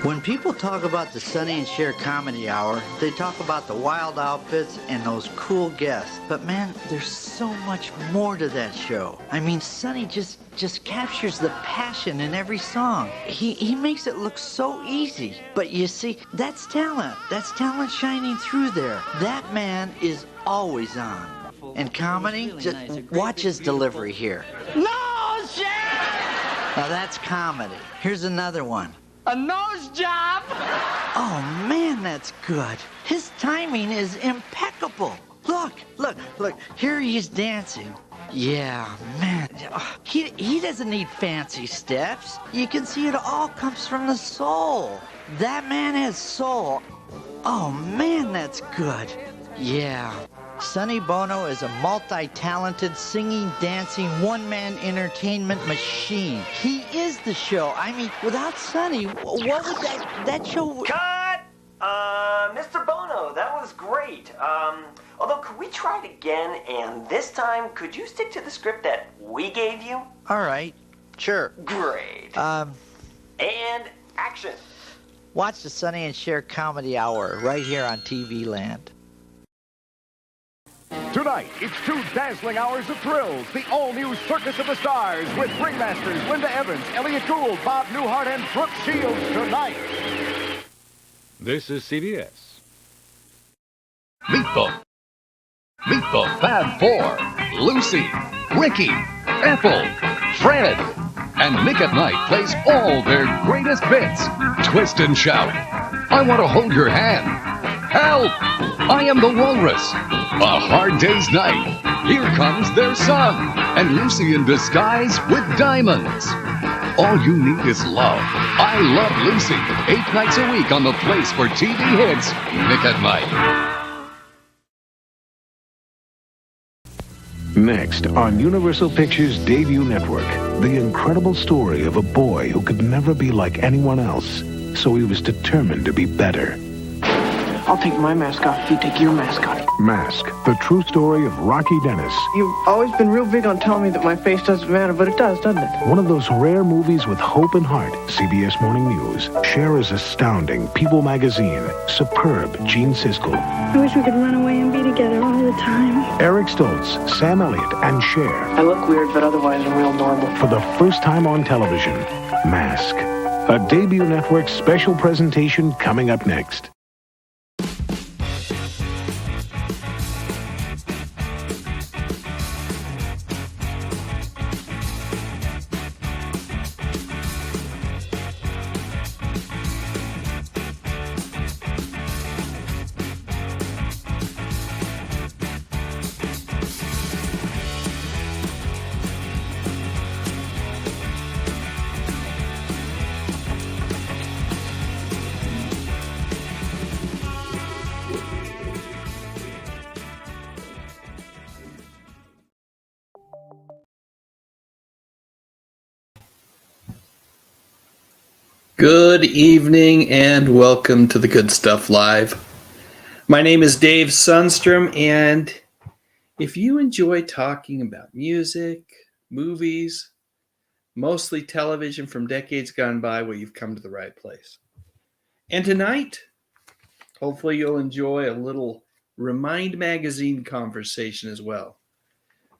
When people talk about the Sonny and Cher Comedy Hour, they talk about the wild outfits and those cool guests. But man, there's so much more to that show. I mean, Sonny just captures the passion in every song. He makes it look so easy. But you see, that's talent. That's talent shining through there. That man is always on. And comedy, just watch his delivery here. No, Cher! Now that's comedy. Here's another one. A nose job! Oh man, that's good. His timing is impeccable. Look. Here he's dancing. Yeah, man. He doesn't need fancy steps. You can see it all comes from the soul. That man has soul. Oh man, that's good. Yeah. Sonny Bono is a multi-talented, singing, dancing, one-man entertainment machine. He is the show. I mean, without Sonny, what would that show... Cut! Mr. Bono, that was great. Although, could we try it again, and this time, could you stick to the script that we gave you? All right, sure. Great. And action. Watch the Sonny and Cher Comedy Hour right here on TV Land. Tonight, it's 2 dazzling hours of thrills. The all-new Circus of the Stars with ringmasters Linda Evans, Elliot Gould, Bob Newhart, and Brooke Shields tonight. This is CBS. Meet the Fab Four. Lucy, Ricky, Ethel, Fred. And Nick at Night plays all their greatest bits. Twist and shout. I want to hold your hand. Help! I am the Walrus. A hard day's night. Here comes their son. And Lucy in disguise with diamonds. All you need is love. I Love Lucy. 8 nights a week on the place for TV hits. Nick at Night. Next on Universal Pictures' debut network, the incredible story of a boy who could never be like anyone else, so he was determined to be better. I'll take my mask off if you take your mask off. Mask, the true story of Rocky Dennis. You've always been real big on telling me that my face doesn't matter, but it does, doesn't it? One of those rare movies with hope and heart. CBS Morning News. Cher is astounding. People Magazine. Superb. Gene Siskel. I wish we could run away and be together all the time. Eric Stoltz, Sam Elliott, and Cher. I look weird, but otherwise I'm real normal. For the first time on television, Mask. A debut network special presentation coming up next. Good evening and welcome to the Good Stuff Live. My name is Dave Sundstrom, and if you enjoy talking about music, movies, mostly television from decades gone by, well, you've come to the right place. And tonight, hopefully you'll enjoy a little ReMIND magazine conversation as well.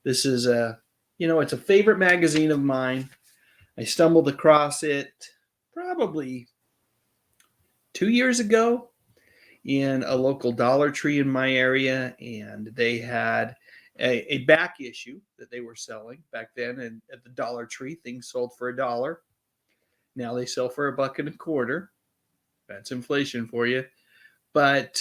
This is it's a favorite magazine of mine. I stumbled across it probably 2 years ago in a local Dollar Tree in my area, and they had a back issue that they were selling back then. And at the Dollar Tree, things sold for $1. Now they sell for $1.25. That's inflation for you. But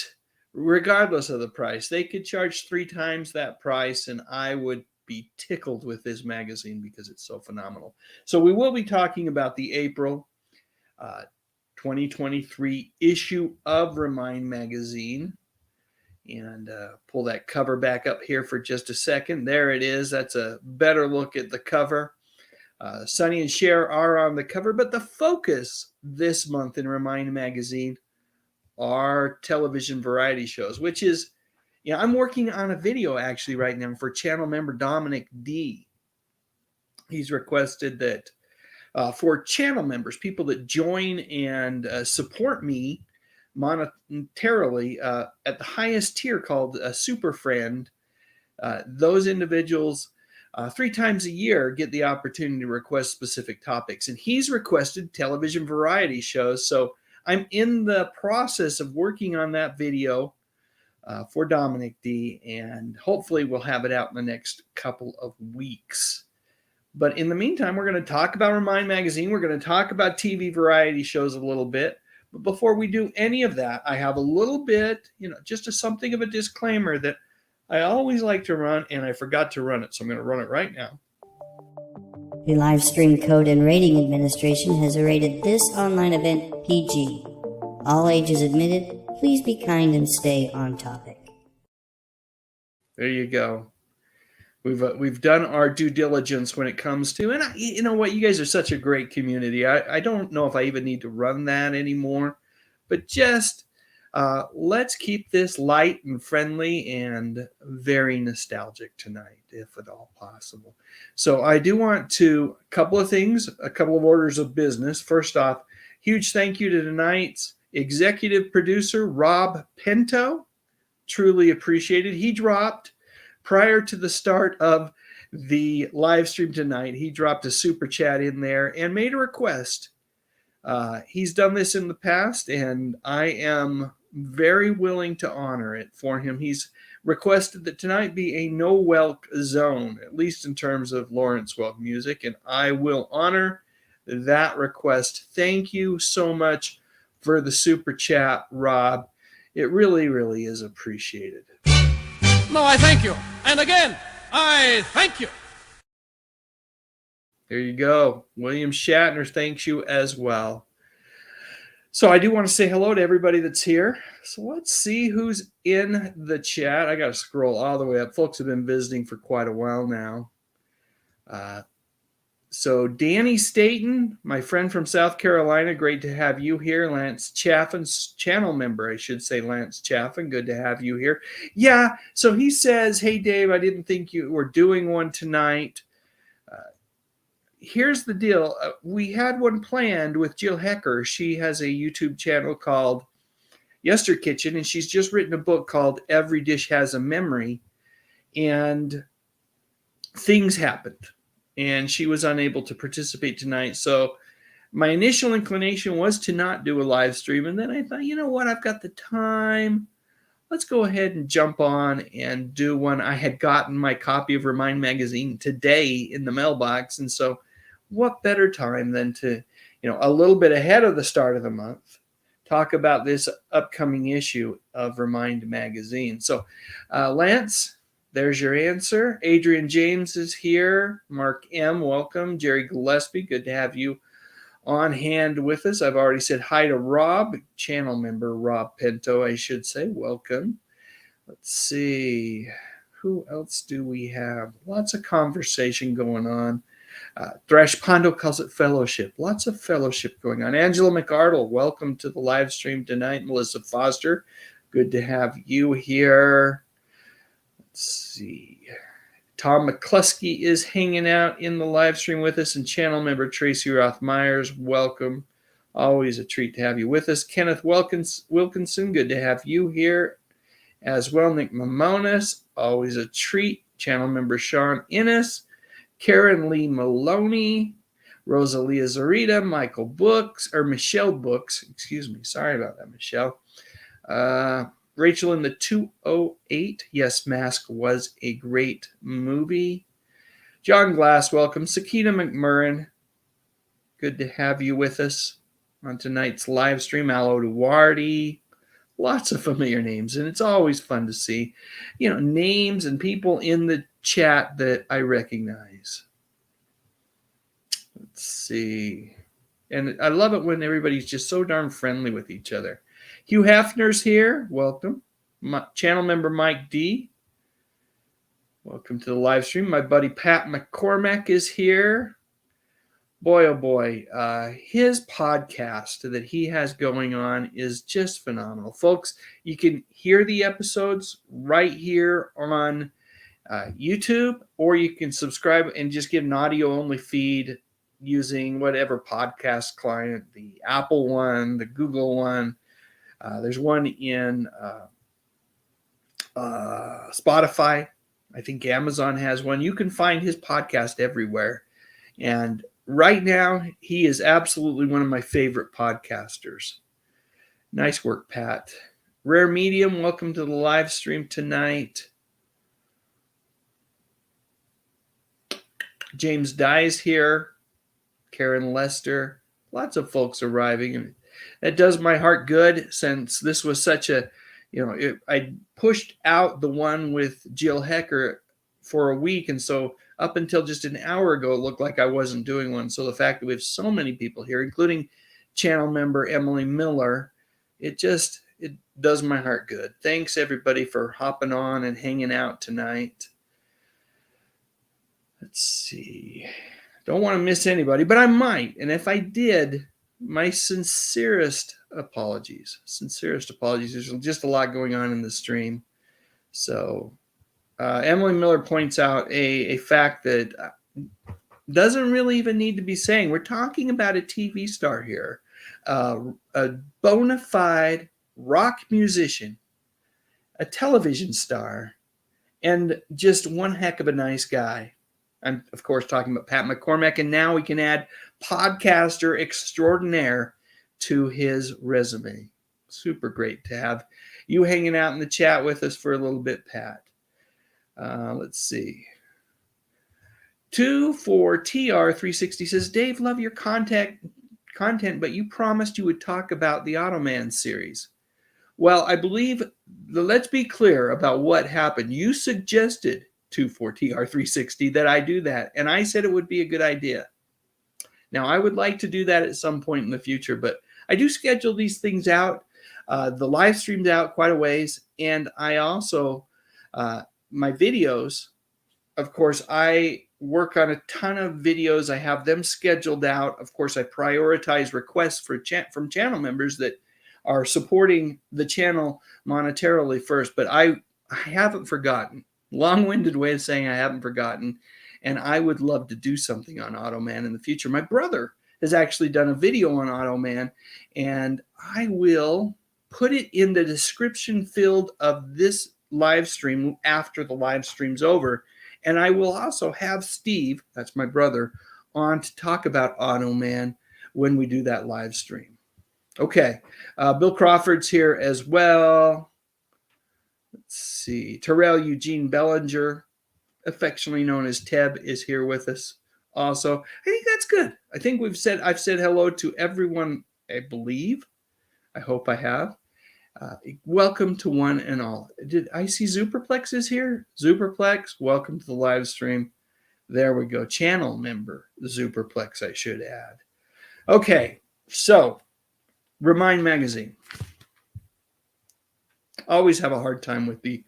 regardless of the price, they could charge 3 times that price, and I would be tickled with this magazine because it's so phenomenal. So we will be talking about the April 2023 issue of ReMIND magazine, and pull that cover back up here for just a second. There it is. That's a better look at the cover. Sonny and Cher are on the cover, but the focus this month in ReMIND magazine are television variety shows, which is, I'm working on a video actually right now for channel member Dominic D. He's requested that for channel members, people that join and support me monetarily at the highest tier called a Super Friend. Those individuals 3 times a year get the opportunity to request specific topics. And he's requested television variety shows. So I'm in the process of working on that video for Dominic D. And hopefully we'll have it out in the next couple of weeks. But in the meantime, we're going to talk about ReMIND Magazine. We're going to talk about TV variety shows a little bit. But before we do any of that, I have a little bit, just something of a disclaimer that I always like to run, and I forgot to run it, so I'm going to run it right now. The Livestream Code and Rating Administration has rated this online event PG. All ages admitted. Please be kind and stay on topic. There you go. We've done our due diligence when it comes to, and you know what? You guys are such a great community. I don't know if I even need to run that anymore, but just let's keep this light and friendly and very nostalgic tonight, if at all possible. So I do want to, a couple of orders of business. First off, huge thank you to tonight's executive producer, Rob Pinto. Truly appreciated. He dropped, prior to the start of the live stream tonight, he dropped a super chat in there and made a request. He's done this in the past, and I am very willing to honor it for him. He's requested that tonight be a no Welk zone, at least in terms of Lawrence Welk music, and I will honor that request. Thank you so much for the super chat, Rob. It really, really is appreciated. No, I thank you. And again, I thank you. There you go. William Shatner thanks you as well. So I do want to say hello to everybody that's here. So let's see who's in the chat. I got to scroll all the way up. Folks have been visiting for quite a while now. So Danny Staten, my friend from South Carolina, great to have you here. Lance Chaffin's channel member, I should say, Lance Chaffin, good to have you here. Yeah, so he says, hey, Dave, I didn't think you were doing one tonight. Here's the deal. We had one planned with Jill Hecker. She has a YouTube channel called Yester Kitchen, and she's just written a book called Every Dish Has a Memory. And things happened, and she was unable to participate tonight. So my initial inclination was to not do a live stream, and then I thought, you know what, I've got the time. Let's go ahead and jump on and do one. I had gotten my copy of ReMIND Magazine today in the mailbox, and so what better time than to, a little bit ahead of the start of the month, talk about this upcoming issue of ReMIND Magazine. So, Lance, there's your answer. Adrian James is here. Mark M., welcome. Jerry Gillespie, good to have you on hand with us. I've already said hi to Rob, channel member Rob Pinto, I should say. Welcome. Let's see. Who else do we have? Lots of conversation going on. Thrash Pondo calls it fellowship. Lots of fellowship going on. Angela McArdle, welcome to the live stream tonight. Melissa Foster, good to have you here. Let's see. Tom McCluskey is hanging out in the live stream with us, and channel member Tracy Roth-Myers, welcome. Always a treat to have you with us. Kenneth Wilkinson, good to have you here as well. Nick Mamonis, always a treat. Channel member Sean Innes, Karen Lee Maloney, Rosalia Zarita, Michelle Books, excuse me. Sorry about that, Michelle. Rachel in the 208. Yes, Mask was a great movie. John Glass, welcome. Sakina McMurrin, good to have you with us on tonight's live stream. Alo Duarte, lots of familiar names, and it's always fun to see, names and people in the chat that I recognize. Let's see. And I love it when everybody's just so darn friendly with each other. Hugh Hefner's here. Welcome. Channel member Mike D. Welcome to the live stream. My buddy Pat McCormack is here. Boy, oh boy. His podcast that he has going on is just phenomenal. Folks, you can hear the episodes right here on YouTube, or you can subscribe and just get an audio-only feed using whatever podcast client, the Apple one, the Google one. There's one in Spotify. I think Amazon has one. You can find his podcast everywhere. And right now, he is absolutely one of my favorite podcasters. Nice work, Pat. Rare Medium, welcome to the live stream tonight. James Dye's here. Karen Lester. Lots of folks arriving. And that does my heart good, since this was such a, I pushed out the one with Jill Hecker for a week. And so up until just an hour ago, it looked like I wasn't doing one. So the fact that we have so many people here, including channel member Emily Miller, it does my heart good. Thanks everybody for hopping on and hanging out tonight. Let's see. Don't want to miss anybody, but I might. And if I did, my sincerest apologies. There's just a lot going on in the stream. So Emily Miller points out a fact that doesn't really even need to be saying. We're talking about a TV star here, a bona fide rock musician, a television star, and just one heck of a nice guy. I'm, of course, talking about Pat McCormack, and now we can add podcaster extraordinaire to his resume. Super great to have you hanging out in the chat with us for a little bit, Pat. Let's see. 24TR360 says, Dave, love your content, but you promised you would talk about the Automan series. Well, I believe, let's be clear about what happened. You suggested 24TR360 that I do that, and I said it would be a good idea. Now, I would like to do that at some point in the future, but I do schedule these things out. The live stream's out quite a ways, and I also, my videos, of course, I work on a ton of videos. I have them scheduled out. Of course, I prioritize requests from channel members that are supporting the channel monetarily first, but I haven't forgotten. Long-winded way of saying I haven't forgotten, and I would love to do something on Automan in the future. My brother has actually done a video on Automan, and I will put it in the description field of this live stream after the live stream's over, and I will also have Steve, that's my brother, on to talk about Automan when we do that live stream. Okay, Bill Crawford's here as well. Let's see. Terrell Eugene Bellinger, affectionately known as Teb, is here with us also. I think that's good. I think I've said hello to everyone, I believe. I hope I have. Welcome to one and all. Did I see Zuperplex is here? Zuperplex, welcome to the live stream. There we go. Channel member Zuperplex, I should add. Okay, so ReMIND magazine. Always have a hard time with the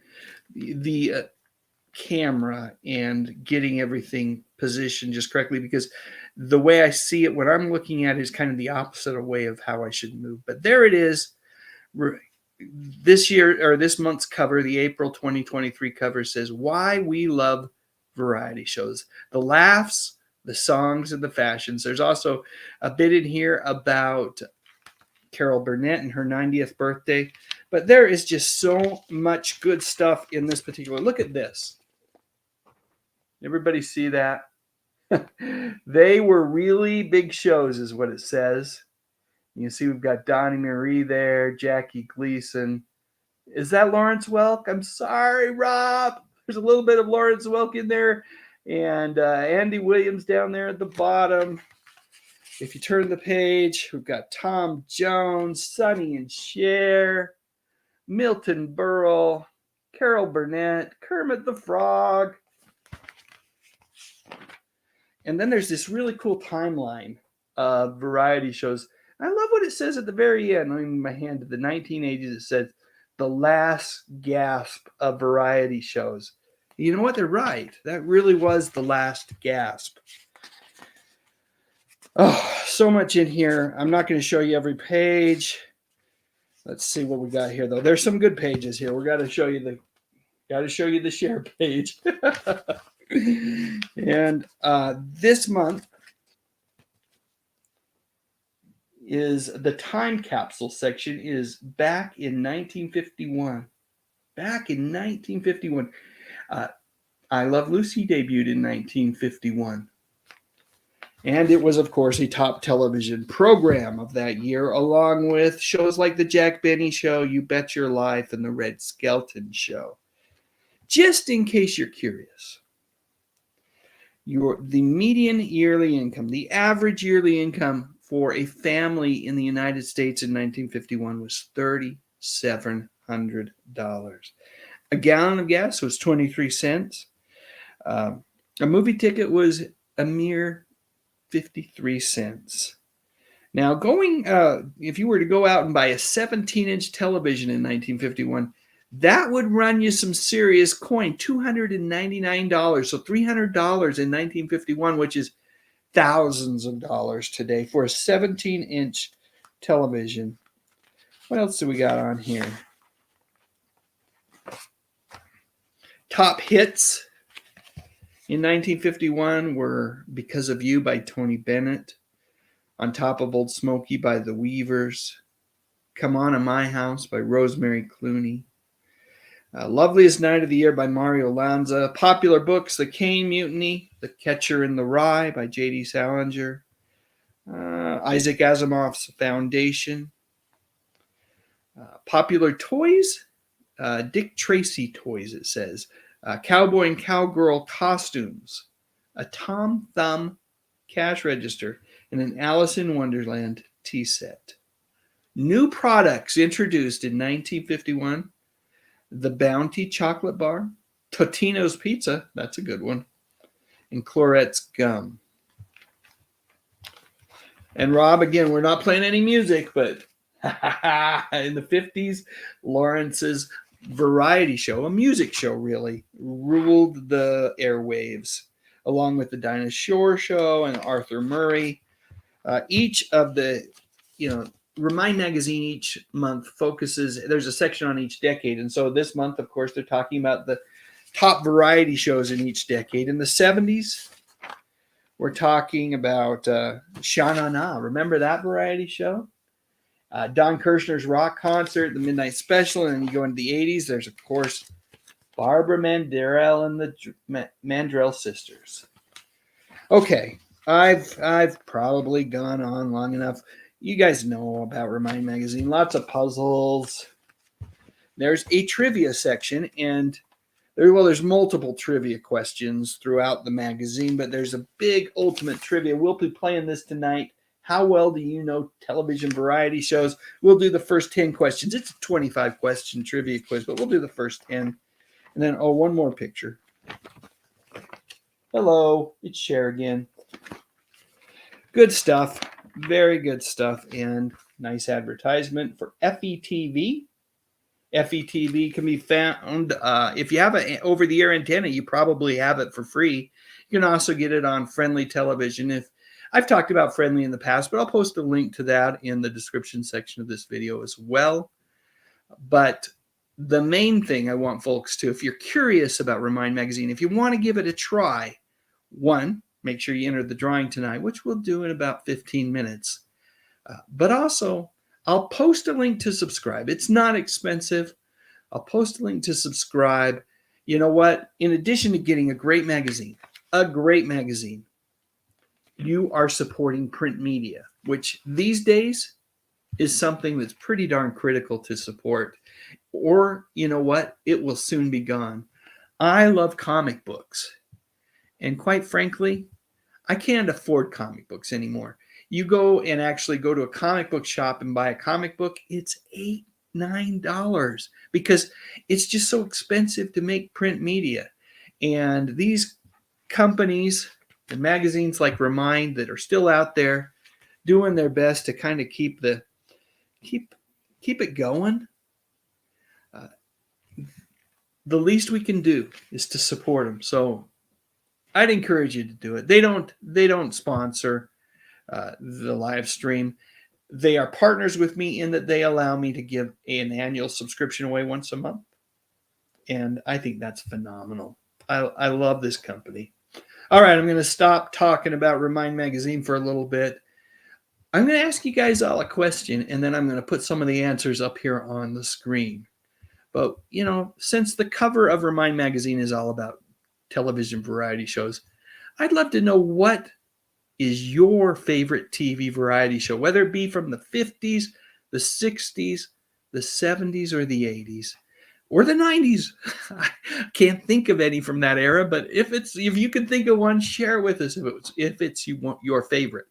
camera and getting everything positioned just correctly, because the way I see it, what I'm looking at is kind of the opposite of way of how I should move. But there it is. This year, or this month's cover, the April 2023 cover, says why we love variety shows. The laughs, the songs, and the fashions. There's also a bit in here about Carol Burnett and her 90th birthday. But there is just so much good stuff in this particular. Look at this. Everybody see that? They were really big shows is what it says. You can see we've got Donnie Marie there, Jackie Gleason. Is that Lawrence Welk? I'm sorry, Rob. There's a little bit of Lawrence Welk in there. And Andy Williams down there at the bottom. If you turn the page, we've got Tom Jones, Sonny and Cher, Milton Berle, Carol Burnett, Kermit the Frog. And then there's this really cool timeline of variety shows. I love what it says at the very end. I'm in my hand to the 1980s. It says, the last gasp of variety shows. You know what? They're right. That really was the last gasp. Oh, so much in here. I'm not going to show you every page. Let's see what we got here, though. There's some good pages here. We got to show you the share page. And this month, is the time capsule section is back in 1951. Back in 1951. I Love Lucy debuted in 1951. And it was, of course, a top television program of that year, along with shows like The Jack Benny Show, You Bet Your Life, and The Red Skelton Show. Just in case you're curious, the median yearly income, the average yearly income for a family in the United States in 1951 was $3,700. A gallon of gas was 23 cents. A movie ticket was a mere 53 cents. Now, if you were to go out and buy a 17-inch television in 1951, that would run you some serious coin, $299. So $300 in 1951, which is thousands of dollars today for a 17-inch television. What else do we got on here? Top hits in 1951 were Because of You by Tony Bennett, On Top of Old Smoky by the Weavers, Come On in My House by Rosemary Clooney, Loveliest Night of the Year by Mario Lanza, popular books, The Caine Mutiny, The Catcher in the Rye by J.D. Salinger, Isaac Asimov's Foundation, popular toys, Dick Tracy toys, it says, cowboy and cowgirl costumes, a Tom Thumb cash register, and an Alice in Wonderland tea set. New products introduced in 1951, the Bounty chocolate bar, Totino's pizza, that's a good one, and Clorette's gum. And Rob, again, we're not playing any music, but in the 50s, Lawrence's variety show, a music show really, ruled the airwaves, along with the Dinah Shore Show and Arthur Murray. Each of the, ReMIND magazine each month focuses, there's a section on each decade. And so this month, of course, they're talking about the top variety shows in each decade. In the 70s, we're talking about Sha Na Na. Remember that variety show? Don Kirshner's rock concert, the Midnight Special, and then you go into the 80s. There's, of course, Barbara Mandrell and the Mandrell sisters. Okay, I've probably gone on long enough. You guys know about ReMIND magazine. Lots of puzzles. There's a trivia section, and there's multiple trivia questions throughout the magazine, but there's a big ultimate trivia. We'll be playing this tonight. How well do you know television variety shows? We'll do the first 10 questions. It's a 25-question trivia quiz, but we'll do the first 10. And then, one more picture. Hello, it's Cher again. Good stuff. Very good stuff. And nice advertisement for FETV. FETV can be found, if you have an over-the-air antenna, you probably have it for free. You can also get it on Friendly Television. I've talked about Friendly in the past, but I'll post a link to that in the description section of this video as well. But the main thing I want folks to, if you're curious about ReMIND magazine, if you want to give it a try, one, make sure you enter the drawing tonight, which we'll do in about 15 minutes. But also, I'll post a link to subscribe. It's not expensive. I'll post a link to subscribe. You know what? In addition to getting a great magazine, you are supporting print media, which these days is something that's pretty darn critical to support. Or, you know what? It will soon be gone. I love comic books. And quite frankly, I can't afford comic books anymore. You go and actually go to a comic book shop and buy a comic book, it's $8, $9 because it's just so expensive to make print media. And these companies and magazines like ReMIND that are still out there doing their best to kind of keep it going. The least we can do is to support them. So I'd encourage you to do it. They don't sponsor the live stream. They are partners with me in that they allow me to give an annual subscription away once a month. And I think that's phenomenal. I love this company. All right, I'm going to stop talking about ReMIND magazine for a little bit. I'm going to ask you guys all a question, and then I'm going to put some of the answers up here on the screen. But, you know, since the cover of ReMIND magazine is all about television variety shows, I'd love to know what is your favorite TV variety show, whether it be from the 50s, the 60s, the 70s, or the 80s, or the 90s. I can't think of any from that era, but if you can think of one, share it with us if it's your favorite.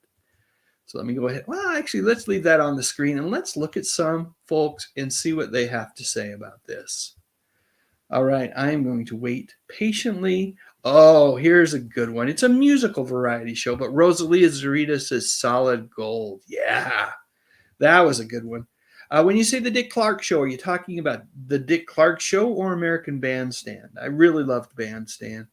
So let me go ahead. Well, actually, let's leave that on the screen and let's look at some folks and see what they have to say about this. All right, I am going to wait patiently. Oh, here's a good one. It's a musical variety show, but Rosalia Zarita says Solid Gold. Yeah, that was a good one. When you say the Dick Clark Show, are you talking about the Dick Clark Show or American Bandstand? I really loved Bandstand.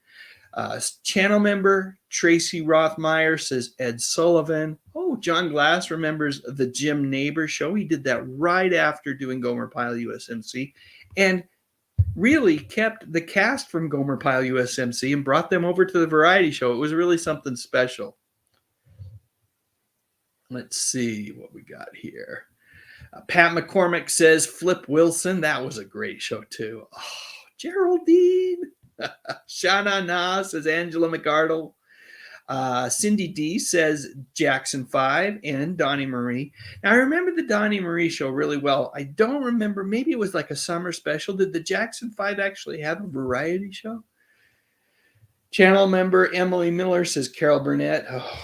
Channel member Tracy Rothmeyer says Ed Sullivan. Oh, John Glass remembers the Jim Neighbor Show. He did that right after doing Gomer Pyle USMC and really kept the cast from Gomer Pyle USMC and brought them over to the variety show. It was really something special. Let's see what we got here. Pat McCormick says Flip Wilson. That was a great show too. Oh, Geraldine. Shana Na says Angela McArdle. Cindy D says Jackson 5 and Donnie Marie. Now, I remember the Donnie Marie show really well. I don't remember. Maybe it was like a summer special. Did the Jackson 5 actually have a variety show? Channel member Emily Miller says Carol Burnett. Oh,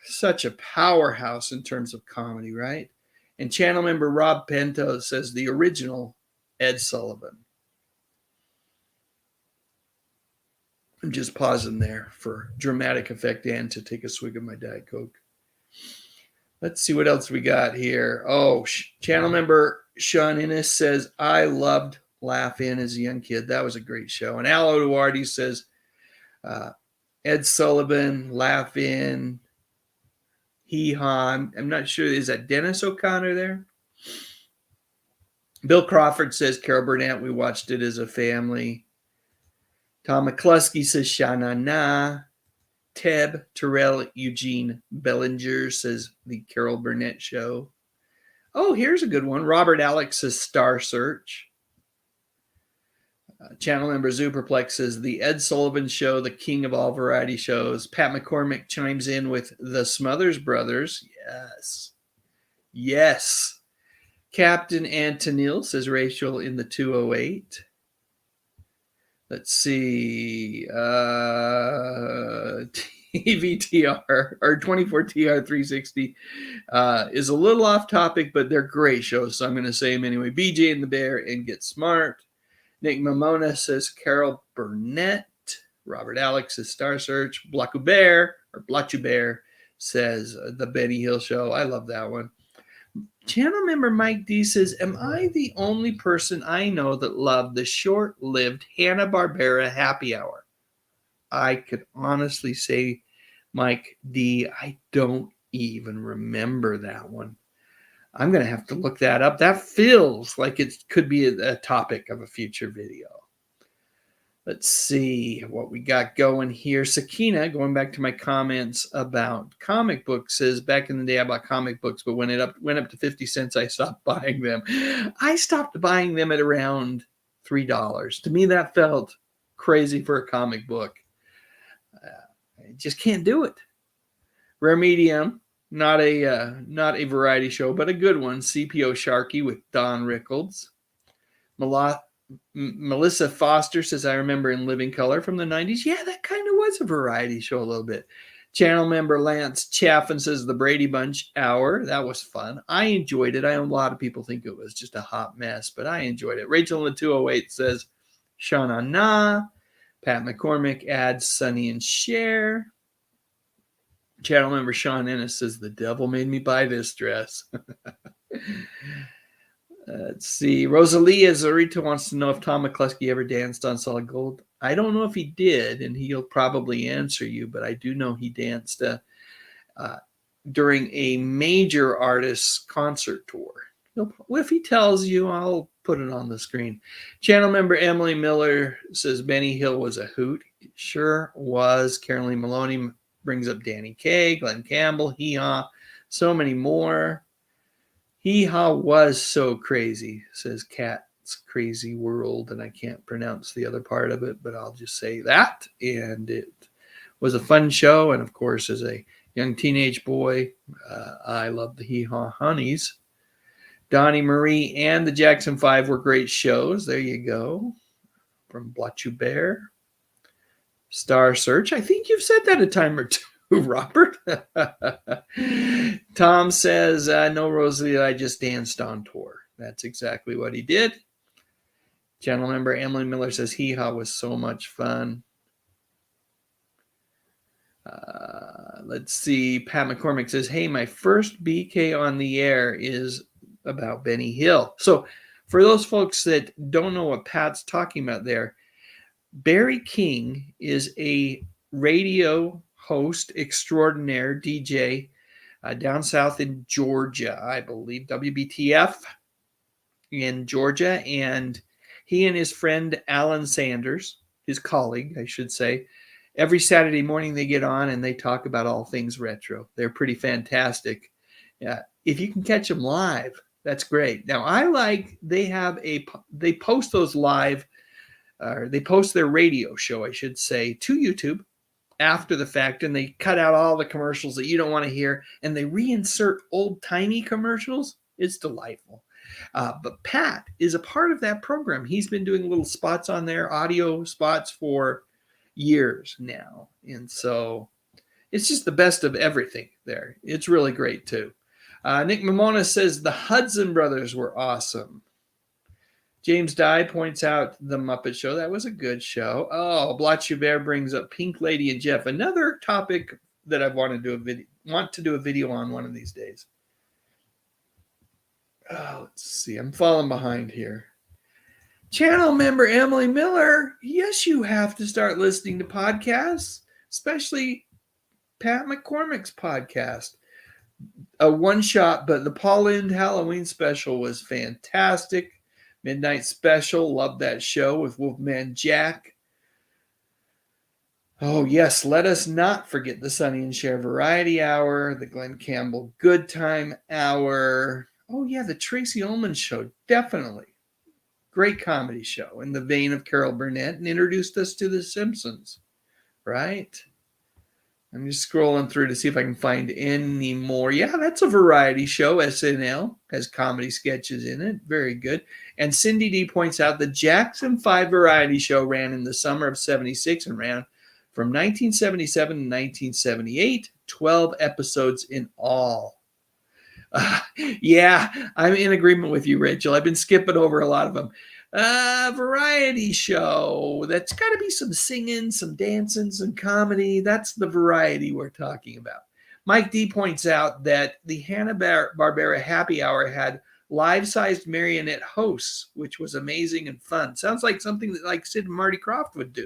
such a powerhouse in terms of comedy, right? And channel member Rob Pinto says the original Ed Sullivan. I'm just pausing there for dramatic effect and to take a swig of my Diet Coke. Let's see what else we got here. Oh, channel member Sean Innes says, I loved Laugh In as a young kid. That was a great show. And Al Oduardi says, Ed Sullivan, Laugh In, Hee Haw. I'm not sure. Is that Dennis O'Connor there? Bill Crawford says Carol Burnett. We watched it as a family. Tom McCluskey says Shana Na. Teb Terrell Eugene Bellinger says the Carol Burnett Show. Oh, here's a good one. Robert Alex says Star Search. Channel member Zuperplex says the Ed Sullivan Show, the king of all variety shows. Pat McCormick chimes in with the Smothers Brothers. Yes. Yes. Captain Antonil says Rachel in the 208. Let's see. TVTR or 24TR 360 is a little off topic, but they're great shows, so I'm going to say them anyway. BJ and the Bear and Get Smart. Nick Mamona says Carol Burnett. Robert Alex says Star Search. Blacu Bear says The Benny Hill Show. I love that one. Channel member Mike D says, am I the only person I know that loved the short-lived Hanna-Barbera Happy Hour? I could honestly say, Mike D, I don't even remember that one. I'm going to have to look that up. That feels like it could be a topic of a future video. Let's see what we got going here. Sakina, going back to my comments about comic books, says back in the day I bought comic books, but when it went up to 50 cents, I stopped buying them. I stopped buying them at around $3. To me, that felt crazy for a comic book. I just can't do it. Rare Medium, not a variety show, but a good one. CPO Sharky with Don Rickles. Melissa Foster says, I remember in Living Color from the 90s. Yeah, that kind of was a variety show a little bit. Channel member Lance Chaffin says The Brady Bunch Hour. That was fun. I enjoyed it. I know a lot of people think it was just a hot mess, but I enjoyed it. Rachel in the 208 says Shana Na. Pat McCormick adds Sonny and Cher. Channel member Sean Ennis says The Devil Made Me Buy This Dress. Let's see. Rosalia Zarita wants to know if Tom McCluskey ever danced on Solid Gold. I don't know if he did, and he'll probably answer you, but I do know he danced during a major artist's concert tour. If he tells you, I'll put it on the screen. Channel member Emily Miller says Benny Hill was a hoot. It sure was. Caroline Maloney brings up Danny Kaye, Glenn Campbell, Hee Haw, So many more. Hee Haw was so crazy, says Cat's Crazy World, and I can't pronounce the other part of it, but I'll just say that. And it was a fun show, and of course, as a young teenage boy, I loved the Hee Haw Honeys. Donnie Marie and the Jackson 5 were great shows. There you go. From Blotchu Bear. Star Search. I think you've said that a time or two, Robert. Tom says, no, Rosalie, I just danced on tour. That's exactly what he did. Channel member Emily Miller says, Hee Haw was so much fun. Let's see. Pat McCormick says, hey, my first BK on the air is about Benny Hill. So for those folks that don't know what Pat's talking about there, Barry King is a radio host extraordinaire, DJ, down south in Georgia, I believe, WBTF in Georgia. And he and his friend Alan Sanders, his colleague, I should say, every Saturday morning they get on and they talk about all things retro. They're pretty fantastic. If you can catch them live, that's great. Now, they post those live, they post their radio show, I should say, to YouTube after the fact, and they cut out all the commercials that you don't want to hear, and they reinsert old-timey commercials. It's delightful. But Pat is a part of that program. He's been doing little spots on there, audio spots for years now. And so it's just the best of everything there. It's really great, too. Nick Mamona says the Hudson Brothers were awesome. James Dye points out the Muppet Show. That was a good show. Oh, Blotchu Bear brings up Pink Lady and Jeff. Another topic that I want to do a video on one of these days. Oh, let's see. I'm falling behind here. Channel member Emily Miller. Yes, you have to start listening to podcasts, especially Pat McCormick's podcast. A one-shot, but the Paul Lynde Halloween special was fantastic. Midnight Special, love that show with Wolfman Jack. Oh, yes, let us not forget the Sonny and Cher Variety Hour, the Glenn Campbell Good Time Hour. Oh, yeah, the Tracy Ullman Show, definitely. Great comedy show in the vein of Carol Burnett and introduced us to The Simpsons, right? I'm just scrolling through to see if I can find any more. Yeah, that's a variety show. SNL has comedy sketches in it. Very good. And Cindy D points out the Jackson 5 variety show ran in the summer of 76 and ran from 1977 to 1978, 12 episodes in all. Yeah, I'm in agreement with you, Rachel. I've been skipping over a lot of them. Variety show. That's got to be some singing, some dancing, some comedy. That's the variety we're talking about. Mike D points out that the Hanna-Barbera Happy Hour had life-sized marionette hosts, which was amazing and fun. Sounds like something that like Sid and Marty Krofft would do.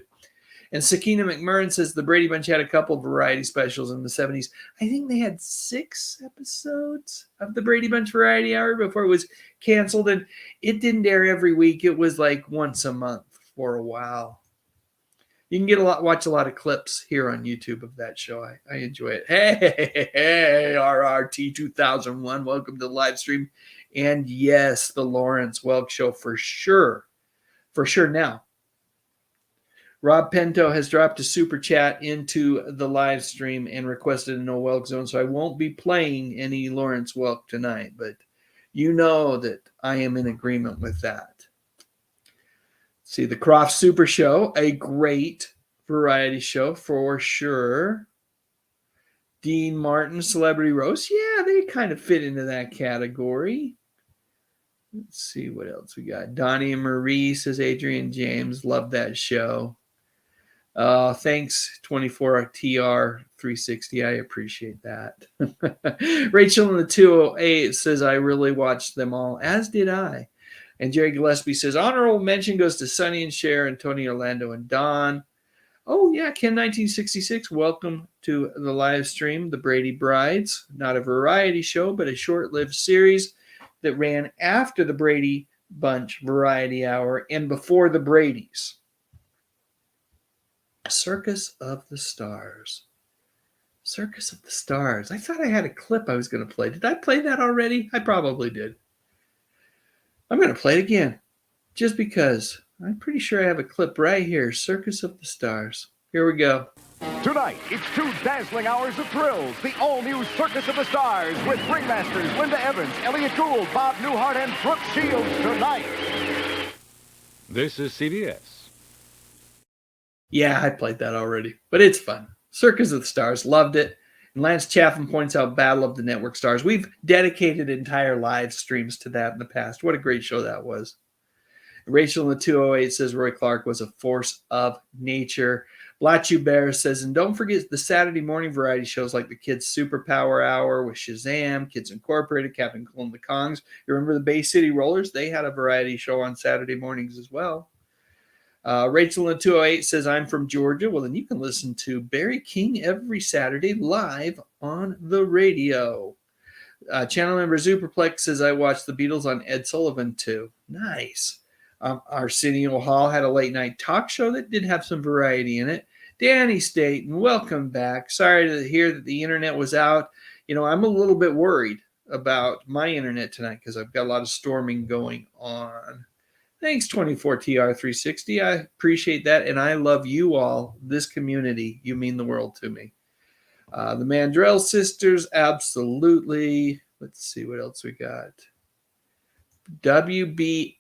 And Sakina McMurrin says the Brady Bunch had a couple of variety specials in the 70s. I think they had 6 episodes of the Brady Bunch Variety Hour before it was canceled. And it didn't air every week. It was like once a month for a while. You can watch a lot of clips here on YouTube of that show. I enjoy it. Hey, RRT 2001. Welcome to the live stream. And yes, the Lawrence Welk Show for sure. For sure now. Rob Pinto has dropped a super chat into the live stream and requested a No Welk Zone, so I won't be playing any Lawrence Welk tonight, but you know that I am in agreement with that. See, the Croft Super Show, a great variety show for sure. Dean Martin, Celebrity Roast, yeah, they kind of fit into that category. Let's see what else we got. Donnie and Marie, says Adrian James, love that show. Thanks, 24TR360. I appreciate that. Rachel in the 208 says, I really watched them all, as did I. And Jerry Gillespie says, honorable mention goes to Sonny and Cher and Tony Orlando and Don. Oh, yeah, Ken 1966. Welcome to the live stream, The Brady Brides. Not a variety show, but a short-lived series that ran after the Brady Bunch Variety Hour and before the Bradys. Circus of the Stars. Circus of the Stars. I thought I had a clip I was going to play. Did I play that already? I probably did. I'm going to play it again, just because. I'm pretty sure I have a clip right here. Circus of the Stars. Here we go. Tonight, it's 2 dazzling hours of thrills. The all-new Circus of the Stars with ringmasters Linda Evans, Elliot Gould, Bob Newhart, and Brooke Shields tonight. This is CBS. Yeah, I played that already, but it's fun. Circus of the Stars, loved it. And Lance Chaffin points out Battle of the Network Stars. We've dedicated entire live streams to that in the past. What a great show that was. Rachel in the 208 says Roy Clark was a force of nature. Blatchu Bear says, and don't forget the Saturday morning variety shows like the Kids Superpower Hour with Shazam, Kids Incorporated, Captain Cool and the Kongs. You remember the Bay City Rollers? They had a variety show on Saturday mornings as well. Rachel in the 208 says, I'm from Georgia. Well, then you can listen to Barry King every Saturday live on the radio. Channel member Superplex says, I watched the Beatles on Ed Sullivan too. Nice. Arsenio Hall had a late night talk show that did have some variety in it. Danny Staten, welcome back. Sorry to hear that the internet was out. You know, I'm a little bit worried about my internet tonight because I've got a lot of storming going on. Thanks, 24TR360. I appreciate that, and I love you all, this community. You mean the world to me. The Mandrell sisters, absolutely. Let's see what else we got. WBHF.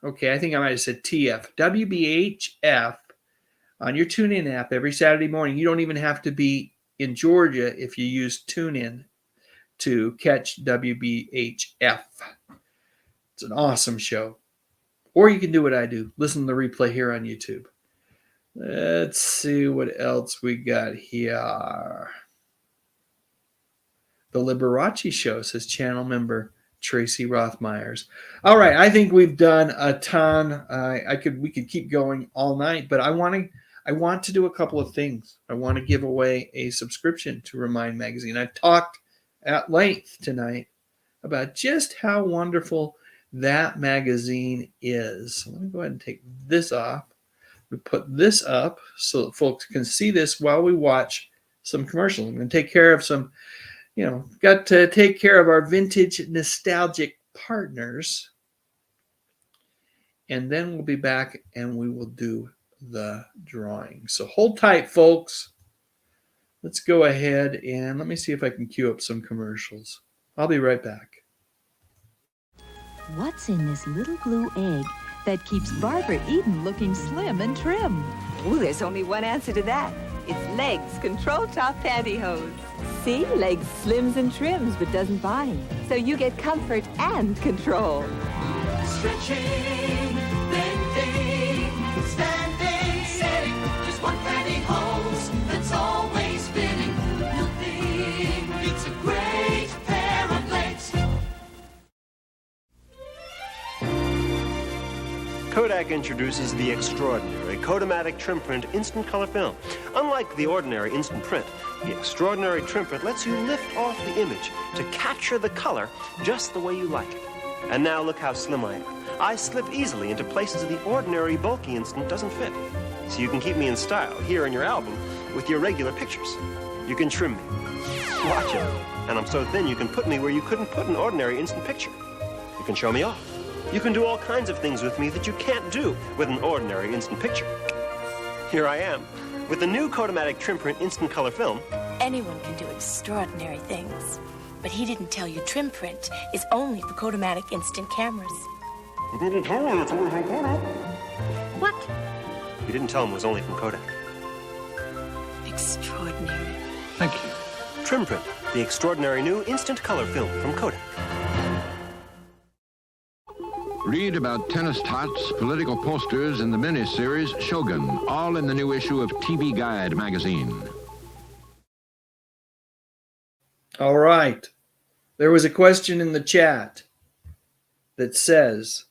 Okay, I think I might have said TF. WBHF on your TuneIn app every Saturday morning. You don't even have to be in Georgia if you use TuneIn to catch WBHF. It's an awesome show. Or you can do what I do. Listen to the replay here on YouTube. Let's see what else we got here. The Liberace Show, says channel member Tracy Rothmeyers. All right, I think we've done a ton. We could keep going all night, but I want to do a couple of things. I want to give away a subscription to ReMIND magazine. I've talked at length tonight about just how wonderful that magazine is. So let me go ahead and take this off. We put this up so that folks can see this while we watch some commercials. I'm going to take care of some, got to take care of our vintage nostalgic partners. And then we'll be back and we will do the drawing. So hold tight, folks. Let's go ahead and let me see if I can cue up some commercials. I'll be right back. What's in this little blue egg that keeps Barbara Eden looking slim and trim? Oh, there's only one answer to that. It's Legs Control Top Pantyhose. See, Legs slims and trims but doesn't bind. So you get comfort and control. Stretching, bending, standing, sitting. Just one pantyhose that's always spinning. Nothing beats a great pair of legs. Kodak introduces the extraordinary Kodamatic Trim Print Instant Color Film. Unlike the ordinary Instant Print, the extraordinary Trim Print lets you lift off the image to capture the color just the way you like it. And now look how slim I am. I slip easily into places the ordinary bulky Instant doesn't fit. So you can keep me in style here in your album with your regular pictures. You can trim me. Watch it. And I'm so thin you can put me where you couldn't put an ordinary Instant picture. You can show me off. You can do all kinds of things with me that you can't do with an ordinary Instant picture. Here I am, with the new Kodamatic Trim Print Instant Color Film. Anyone can do extraordinary things. But he didn't tell you Trim Print is only for Kodamatic Instant cameras. He didn't tell me it's only from Kodak. What? You didn't tell him it was only from Kodak. Extraordinary. Thank you. Trim Print, the extraordinary new Instant Color Film from Kodak. Read about tennis tots, political posters, and the miniseries Shogun, all in the new issue of TV Guide magazine. All right. There was a question in the chat that says,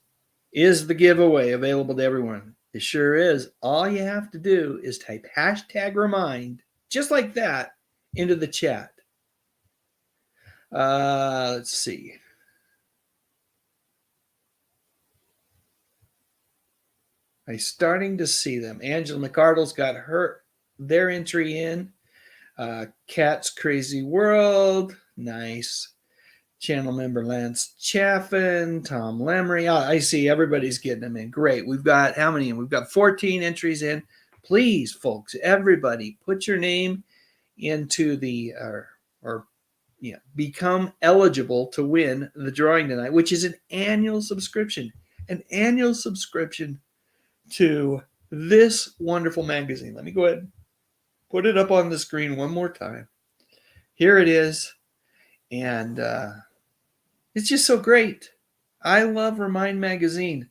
is the giveaway available to everyone? It sure is. All you have to do is type hashtag ReMIND, just like that, into the chat. Let's see. I'm starting to see them. Angela McArdle's got their entry in. Cat's Crazy World, nice. Channel member Lance Chaffin, Tom Lemery. Oh, I see everybody's getting them in. Great. We've got how many? We've got 14 entries in. Please, folks, everybody, put your name into the become eligible to win the drawing tonight, which is an annual subscription. An annual subscription to this wonderful magazine. Let me go ahead and put it up on the screen one more time. Here it is. And it's just so great. I love ReMIND magazine.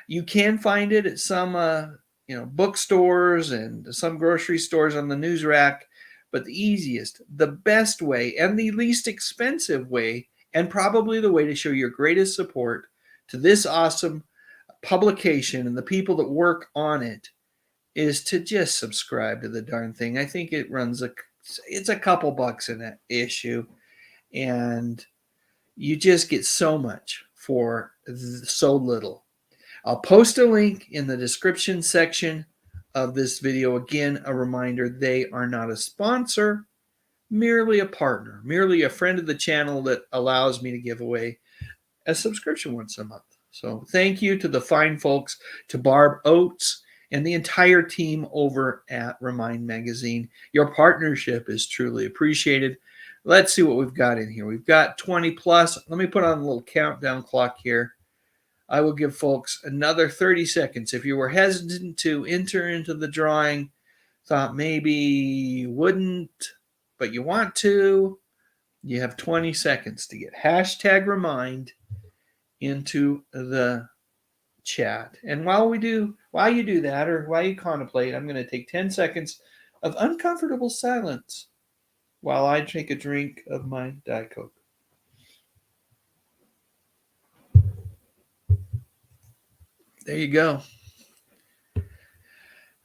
You can find it at some bookstores and some grocery stores on the news rack, but the easiest, the best way, and the least expensive way, and probably the way to show your greatest support to this awesome publication and the people that work on it is to just subscribe to the darn thing. I think it runs it's a couple bucks in an issue, and you just get so much for so little. I'll post a link in the description section of this video. Again, a reminder, they are not a sponsor, merely a partner, merely a friend of the channel that allows me to give away a subscription once a month. So thank you to the fine folks, to Barb Oates and the entire team over at ReMIND magazine. Your partnership is truly appreciated. Let's see what we've got in here. We've got 20 plus. Let me put on a little countdown clock here. I will give folks another 30 seconds. If you were hesitant to enter into the drawing, thought maybe you wouldn't, but you want to, you have 20 seconds to get hashtag ReMIND into the chat. And while you do that, or while you contemplate, I'm going to take 10 seconds of uncomfortable silence while I take a drink of my Diet Coke. There you go.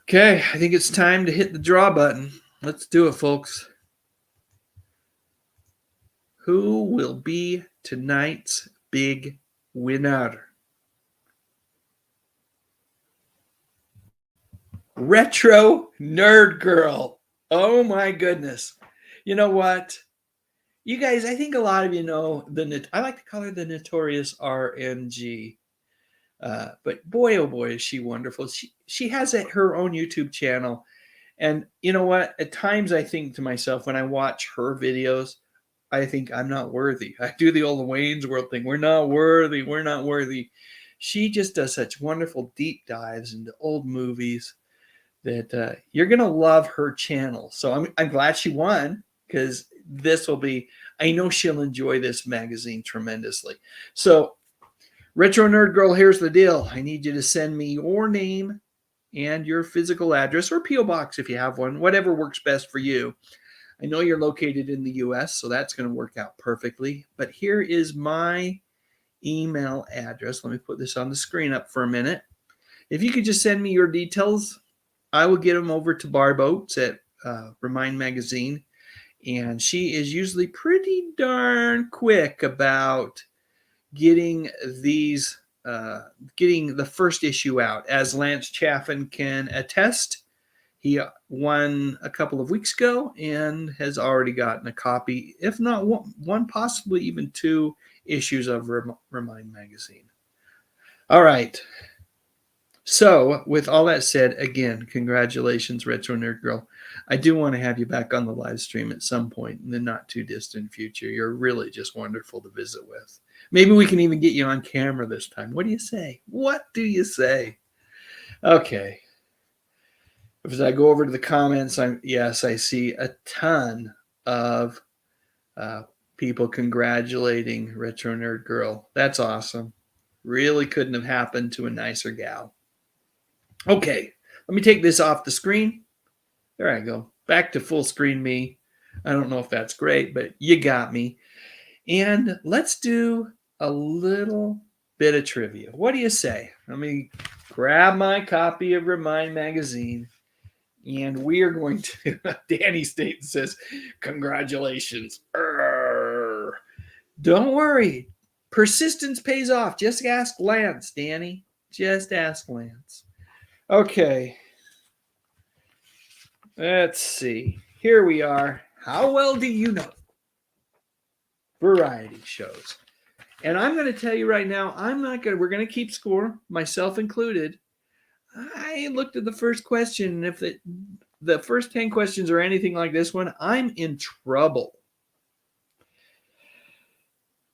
Okay, I think it's time to hit the draw button. Let's do it, folks. Who will be tonight's big winner? Retro Nerd Girl. Oh my goodness. You know what? You guys, I think a lot of you know I like to call her the notorious RNG. But boy, oh boy, is she wonderful. She has her own YouTube channel. And you know what? At times I think to myself when I watch her videos, I think I'm not worthy. I do the old Wayne's World thing. We're not worthy. We're not worthy. She just does such wonderful deep dives into old movies that you're going to love her channel. So I'm glad she won, because this will be, I know she'll enjoy this magazine tremendously. So Retro Nerd Girl, here's the deal. I need you to send me your name and your physical address, or P.O. Box if you have one, whatever works best for you. I know you're located in the U.S., so that's going to work out perfectly. But here is my email address. Let me put this on the screen up for a minute. If you could just send me your details, I will get them over to Barb Oates at ReMIND magazine. And she is usually pretty darn quick about getting the first issue out. As Lance Chaffin can attest, he won a couple of weeks ago and has already gotten a copy, if not one, possibly even 2 issues of ReMIND magazine. All right. So with all that said, again, congratulations, Retro Nerd Girl. I do want to have you back on the live stream at some point in the not too distant future. You're really just wonderful to visit with. Maybe we can even get you on camera this time. What do you say? What do you say? Okay. As I go over to the comments, I see a ton of people congratulating Retro Nerd Girl. That's awesome. Really couldn't have happened to a nicer gal. Okay, let me take this off the screen. There I go. Back to full screen me. I don't know if that's great, but you got me. And let's do a little bit of trivia. What do you say? Let me grab my copy of ReMIND magazine, and we are going to, Danny Staten says, congratulations. Don't worry. Persistence pays off. Just ask Lance, Danny. Just ask Lance. Okay. Let's see. here we are. How well do you know? Variety shows. And I'm going to tell you right now, we're going to keep score, myself included. I looked at the first question, and if the first 10 questions are anything like this one, I'm in trouble.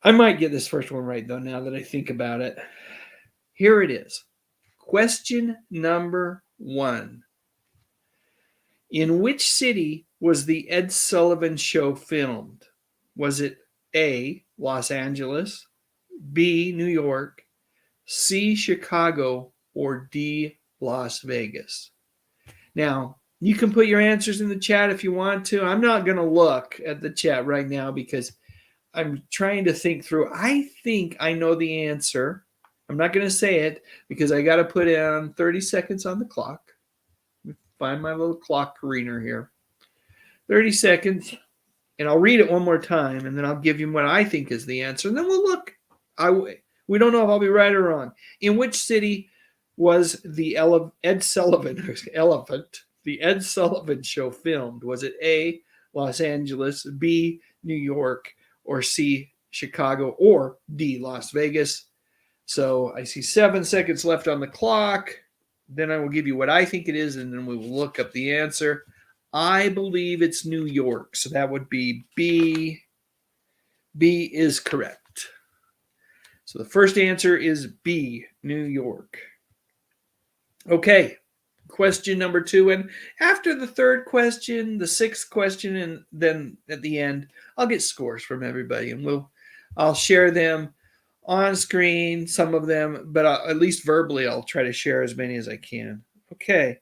I might get this first one right, though, now that I think about it. Here it is. Question number 1. In which city was the Ed Sullivan Show filmed? Was it A, Los Angeles, B, New York, C, Chicago, or D, Las Vegas? Now, you can put your answers in the chat if you want to. I'm not going to look at the chat right now because I'm trying to think through. I think I know the answer. I'm not going to say it because I got to put in 30 seconds on the clock. Find my little clock careener here. 30 seconds, and I'll read it one more time, and then I'll give you what I think is the answer, and then we'll look. We don't know if I'll be right or wrong. In which city was the Ed Sullivan Show filmed? Was it A, Los Angeles, B, New York, or C, Chicago, or D, Las Vegas? So I see 7 seconds left on the clock. Then I will give you what I think it is, and then we will look up the answer. I believe it's New York, so that would be B. B is correct. So the first answer is B, New York. Okay, question number 2. And after the third question, the sixth question, and then at the end, I'll get scores from everybody, and I'll share them on screen, some of them, but at least verbally, I'll try to share as many as I can. Okay.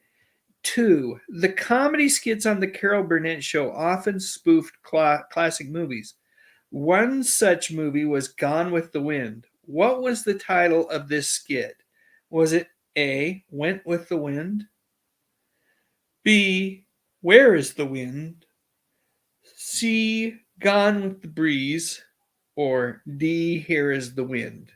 2. The comedy skits on the Carol Burnett Show often spoofed classic movies. One such movie was Gone with the Wind. What was the title of this skit? Was it A, Went with the Wind, B, Where is the Wind, C, Gone with the Breeze, or D, Here is the Wind?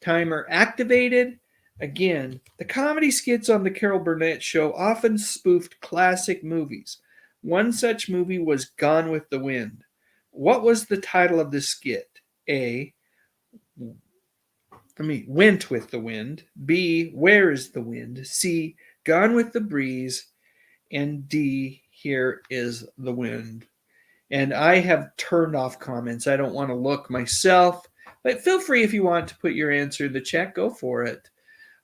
Timer activated. Again, the comedy skits on the Carol Burnett Show often spoofed classic movies. One such movie was Gone with the Wind. What was the title of the skit? A, Went with the Wind. B, Where is the Wind? C, Gone with the Breeze. And D, Here is the Wind. And I have turned off comments. I don't want to look myself. But feel free if you want to put your answer in the chat. Go for it.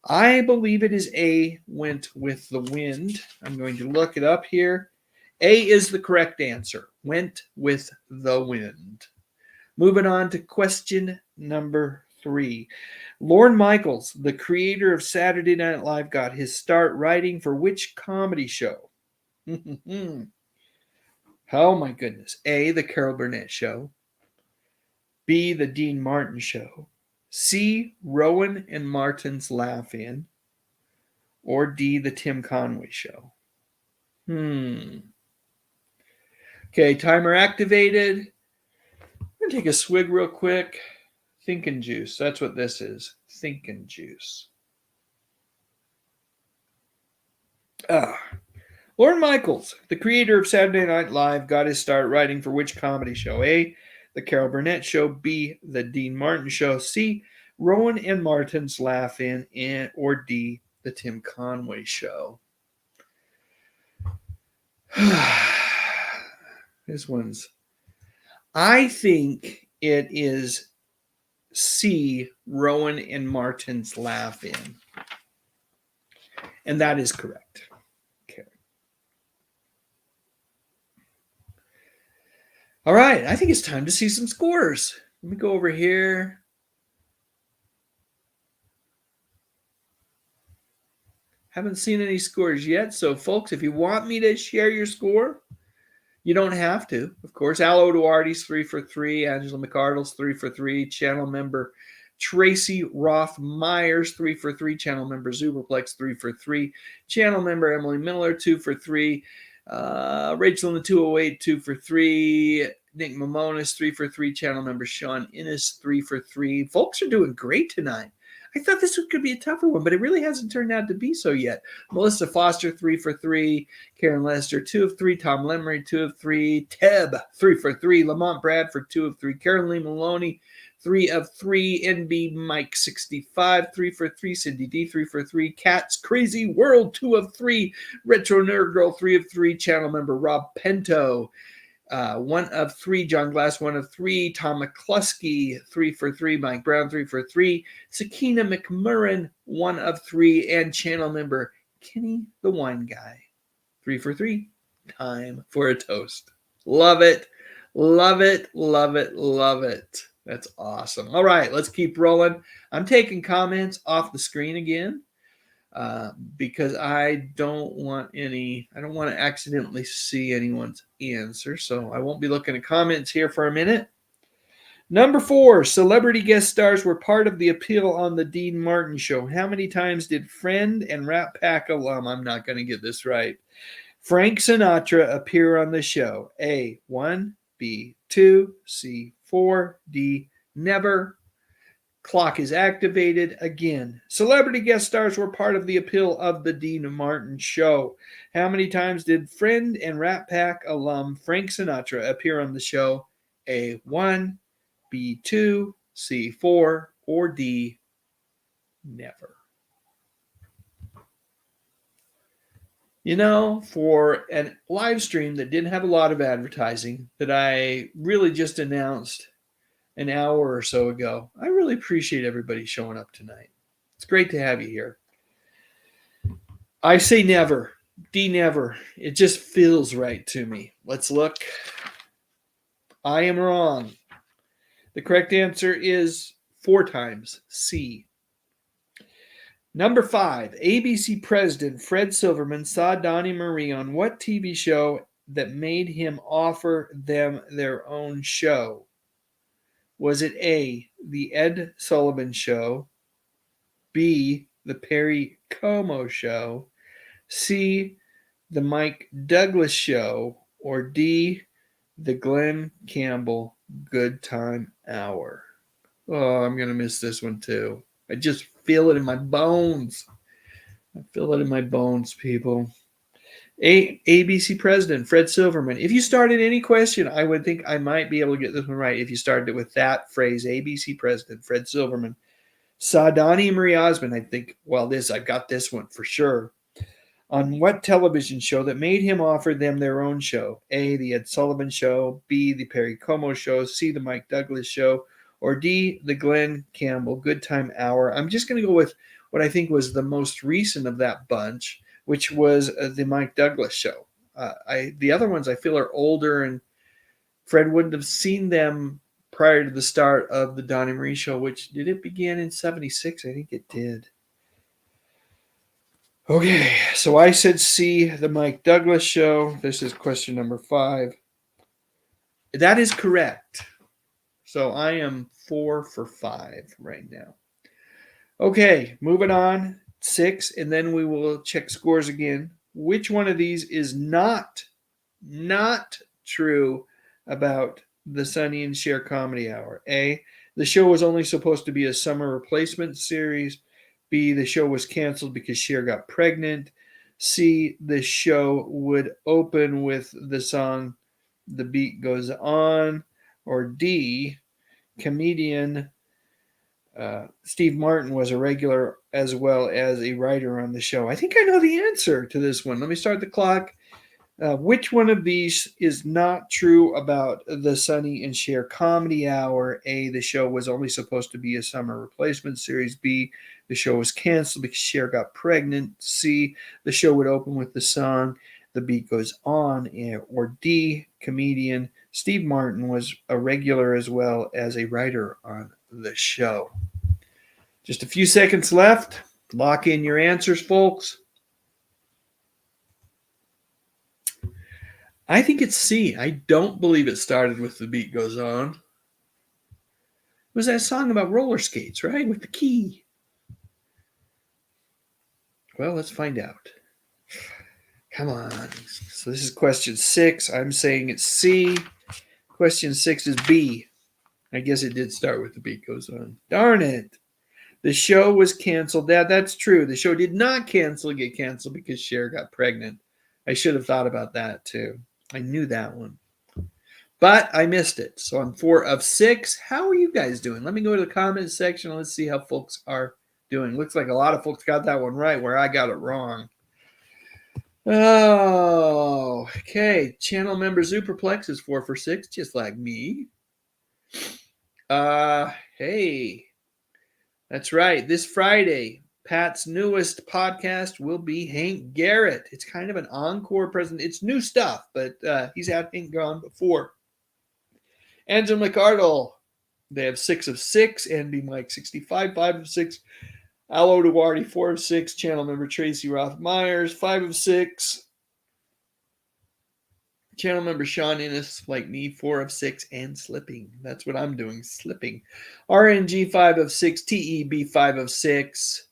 I believe it is A, Went with the Wind. I'm going to look it up here. A is the correct answer. Went with the Wind. Moving on to question number 3. Lorne Michaels, the creator of Saturday Night Live, got his start writing for which comedy show? Oh my goodness. A, the Carol Burnett Show. B, the Dean Martin Show. C, Rowan and Martin's Laugh-In, or D, the Tim Conway Show? Okay, timer activated. I'm going to take a swig real quick. Thinking juice. That's what this is. Thinking juice. Lorne Michaels, the creator of Saturday Night Live, got his start writing for which comedy show? A, the Carol Burnett Show. B, the Dean Martin Show. C, Rowan and Martin's Laugh-In, or D, the Tim Conway Show? This one's... I think it is C, Rowan and Martin's Laugh-In. And that is correct. Okay. All right, I think it's time to see some scores. Let me go over here. Haven't seen any scores yet. So, folks, if you want me to share your score, you don't have to. Of course, Al Duarte's 3 for 3. Angela McArdle's 3 for 3. Channel member Tracy Roth Myers 3 for 3. Channel member Zuberplex 3 for 3. Channel member Emily Miller 2 for 3. Rachel in the 208 2 for 3. Nick Mamonis 3 for 3. Channel member Sean Innes 3 for 3. Folks are doing great tonight. I thought this could be a tougher one, but it really hasn't turned out to be so yet. Melissa Foster, 3 for 3. Karen Lester, 2 of 3. Tom Lemery, 2 of 3. Teb, 3 for 3. Lamont Bradford, 2 of 3. Karen Lee Maloney, 3 of 3. NB Mike 65, 3 for 3. Cindy D, 3 for 3. Cat's Crazy World, 2 of 3. Retro Nerd Girl, 3 of 3. Channel member Rob Pinto, 1 of 3. John Glass, 1 of 3. Tom McCluskey, 3 for 3. Mike Brown, 3 for 3. Sakina McMurrin, 1 of 3. And channel member Kenny the Wine Guy, 3 for 3. Time for a toast. Love it. Love it. Love it. Love it. That's awesome. All right, let's keep rolling. I'm taking comments off the screen again. Because I don't want to accidentally see anyone's answer. So I won't be looking at comments here for a minute. Number 4, celebrity guest stars were part of the appeal on the Dean Martin show. How many times did friend and Rat Pack alum, I'm not going to get this right, Frank Sinatra appear on the show? A, 1, B, 2, C, 4, D, never. Clock is activated again. Celebrity guest stars were part of the appeal of the Dean Martin show. How many times did friend and Rat Pack alum Frank Sinatra appear on the show? A, 1, B, 2, C, 4, or D, never. You know, for a live stream that didn't have a lot of advertising, that I really just announced an hour or so ago, I really appreciate everybody showing up tonight. It's great to have you here. I say never. D, never. It just feels right to me. Let's look. I am wrong. The correct answer is 4 times. C. Number 5, ABC president Fred Silverman saw Donnie Marie on what TV show that made him offer them their own show? Was it A, The Ed Sullivan Show, B, The Perry Como Show, C, The Mike Douglas Show, or D, The Glenn Campbell Good Time Hour? Oh, I'm going to miss this one too. I just feel it in my bones. I feel it in my bones, people. ABC president Fred Silverman. If you started any question, I would think I might be able to get this one right if you started it with that phrase. ABC president Fred Silverman saw Donnie and Marie Osmond. I think, well, I've got this one for sure. On what television show that made him offer them their own show? A, The Ed Sullivan Show, B, The Perry Como Show, C, The Mike Douglas Show, or D, The Glenn Campbell Good Time Hour. I'm just going to go with what I think was the most recent of that bunch, which was the Mike Douglas Show. The other ones I feel are older, and Fred wouldn't have seen them prior to the start of the Donnie Marie Show, which, did it begin in 76? I think it did. Okay, so I said C, the Mike Douglas Show. This is question number 5. That is correct. So I am 4 for 5 right now. Okay, moving on. 6, and then we will check scores again. Which one of these is not true about the Sonny and Cher Comedy Hour? A, the show was only supposed to be a summer replacement series. B, the show was canceled because Cher got pregnant. C, the show would open with the song The Beat Goes On. Or D, comedian Steve Martin was a regular as well as a writer on the show. I think I know the answer to this one. Let me start the clock. Which one of these is not true about the Sonny and Cher Comedy Hour? A, the show was only supposed to be a summer replacement series. B, the show was canceled because Cher got pregnant. C, the show would open with the song The Beat Goes On. Or D, comedian Steve Martin was a regular as well as a writer on the show. Just a few seconds left. Lock in your answers, folks. I think it's C. I don't believe it started with The Beat Goes On. It was that song about roller skates, right? With the key. Well, let's find out. Come on. So this is question 6. I'm saying it's C. Question 6 is B. I guess it did start with The Beat Goes On. Darn it. The show was canceled. That's true. The show did not get canceled because Cher got pregnant. I should have thought about that too. I knew that one. But I missed it. So I'm 4 of 6. How are you guys doing? Let me go to the comments section and let's see how folks are doing. Looks like a lot of folks got that one right where I got it wrong. Oh, okay. Channel member Superplex is 4 for 6, just like me. Hey. That's right. This Friday, Pat's newest podcast will be Hank Garrett. It's kind of an encore present. It's new stuff, but he's had Hank gone before. Angela McArdle, they have 6 of 6. Andy Mike 65, 5 of 6. Alo Duarte 4 of 6. Channel member Tracy Roth Myers 5 of 6. Channel member Sean Innes, like me, 4 of 6, and slipping. That's what I'm doing, slipping. RNG 5 of 6. TEB 5 of 6.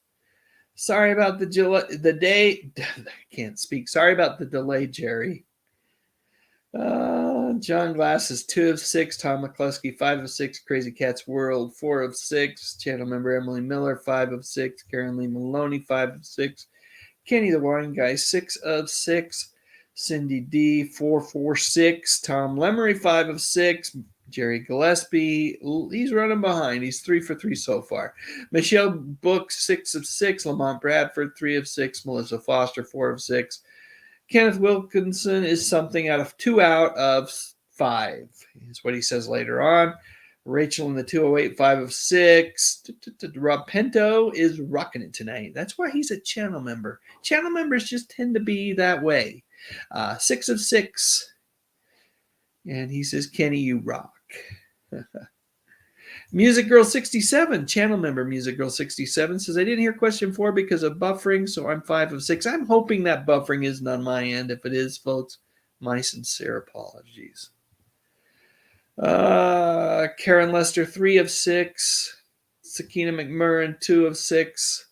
Sorry about the day. I can't speak. Sorry about the delay, Jerry. John Glass is 2 of 6. Tom McCluskey 5 of 6. Crazy Cats World 4 of 6. Channel member Emily Miller 5 of 6. Karen Lee Maloney 5 of 6. Kenny the Wine Guy 6 of 6. Cindy D 446. Tom Lemery 5 of 6. Jerry Gillespie, he's running behind. He's 3 for 3 so far. Michelle Book 6 of 6. Lamont Bradford 3 of 6. Melissa Foster 4 of 6. Kenneth Wilkinson is something out of 2 out of 5. Is what he says later on. Rachel in the 208 5 of 6. Rob Pinto is rocking it tonight. That's why he's a channel member. Channel members just tend to be that way. 6 of 6. And he says, Kenny, you rock. Music Girl 67, channel member Music Girl 67 says, I didn't hear question 4 because of buffering, so I'm 5 of 6. I'm hoping that buffering isn't on my end. If it is, folks, my sincere apologies. Karen Lester 3 of 6. Sakina McMurrin 2 of 6.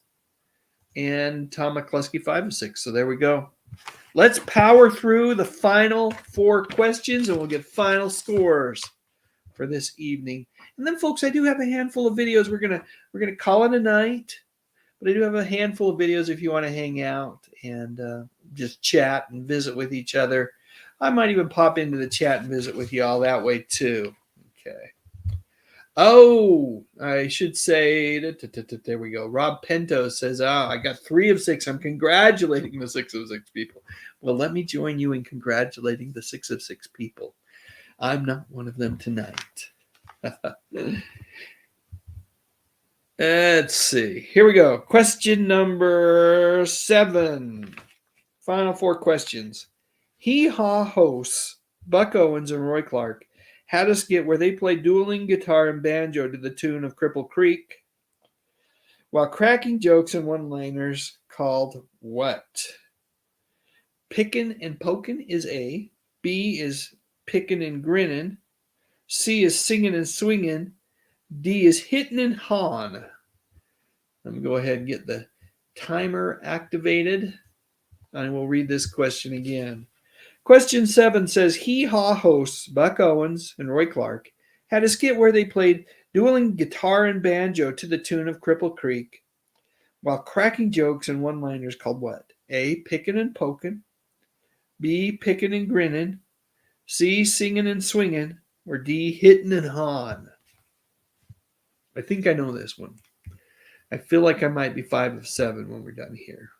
And Tom McCluskey 5 of 6. So there we go. Let's power through the final 4 questions and we'll get final scores for this evening. And then, folks, I do have a handful of videos. We're gonna call it a night, but I do have a handful of videos if you want to hang out and just chat and visit with each other. I might even pop into the chat and visit with you all that way too. Okay. Oh, I should say, there we go. Rob Pinto says, I got 3 of 6. I'm congratulating the 6 of 6 people. Well, let me join you in congratulating the 6 of 6 people. I'm not one of them tonight. Let's see. Here we go. Question number 7. Final 4 questions. Hee Haw hosts Buck Owens and Roy Clark had a skit where they played dueling guitar and banjo to the tune of Cripple Creek while cracking jokes and one-liners called what? Pickin' and pokin' is A. B is pickin' and grinnin'. C is singin' and swingin'. D is hittin' and hawin'. Let me go ahead and get the timer activated. I will read this question again. Question 7 says, Hee Haw hosts Buck Owens and Roy Clark had a skit where they played dueling guitar and banjo to the tune of Cripple Creek while cracking jokes and one-liners called what? A, pickin' and pokin'. B, pickin' and grinnin'. C, singin' and swingin'. Or D, hittin' and hawin'. I think I know this one. I feel like I might be 5 of 7 when we're done here.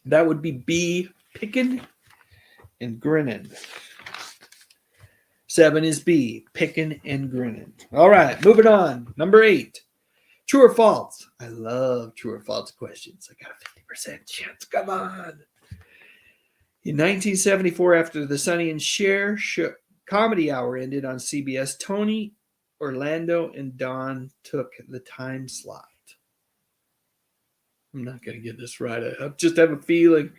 That would be B, pickin' and grinnin'. 7 is B, pickin' and grinnin'. All right, moving on. Number 8. True or false? I love true or false questions. I got a 50% chance. Come on. In 1974, after the Sonny and Cher comedy hour ended on CBS, Tony, Orlando, and Don took the time slot. I'm not going to get this right. I just have a feeling.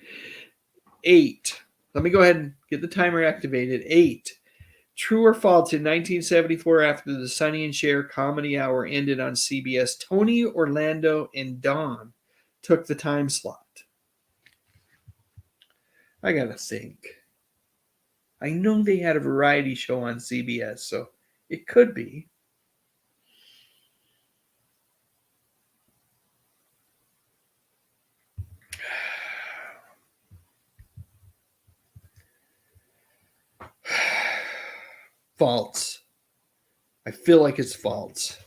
8. Let me go ahead and get the timer activated. 8. True or false, in 1974, after the Sonny and Cher comedy hour ended on CBS, Tony, Orlando, and Don took the time slot. I got to think. I know they had a variety show on CBS, so it could be. False. I feel like it's false.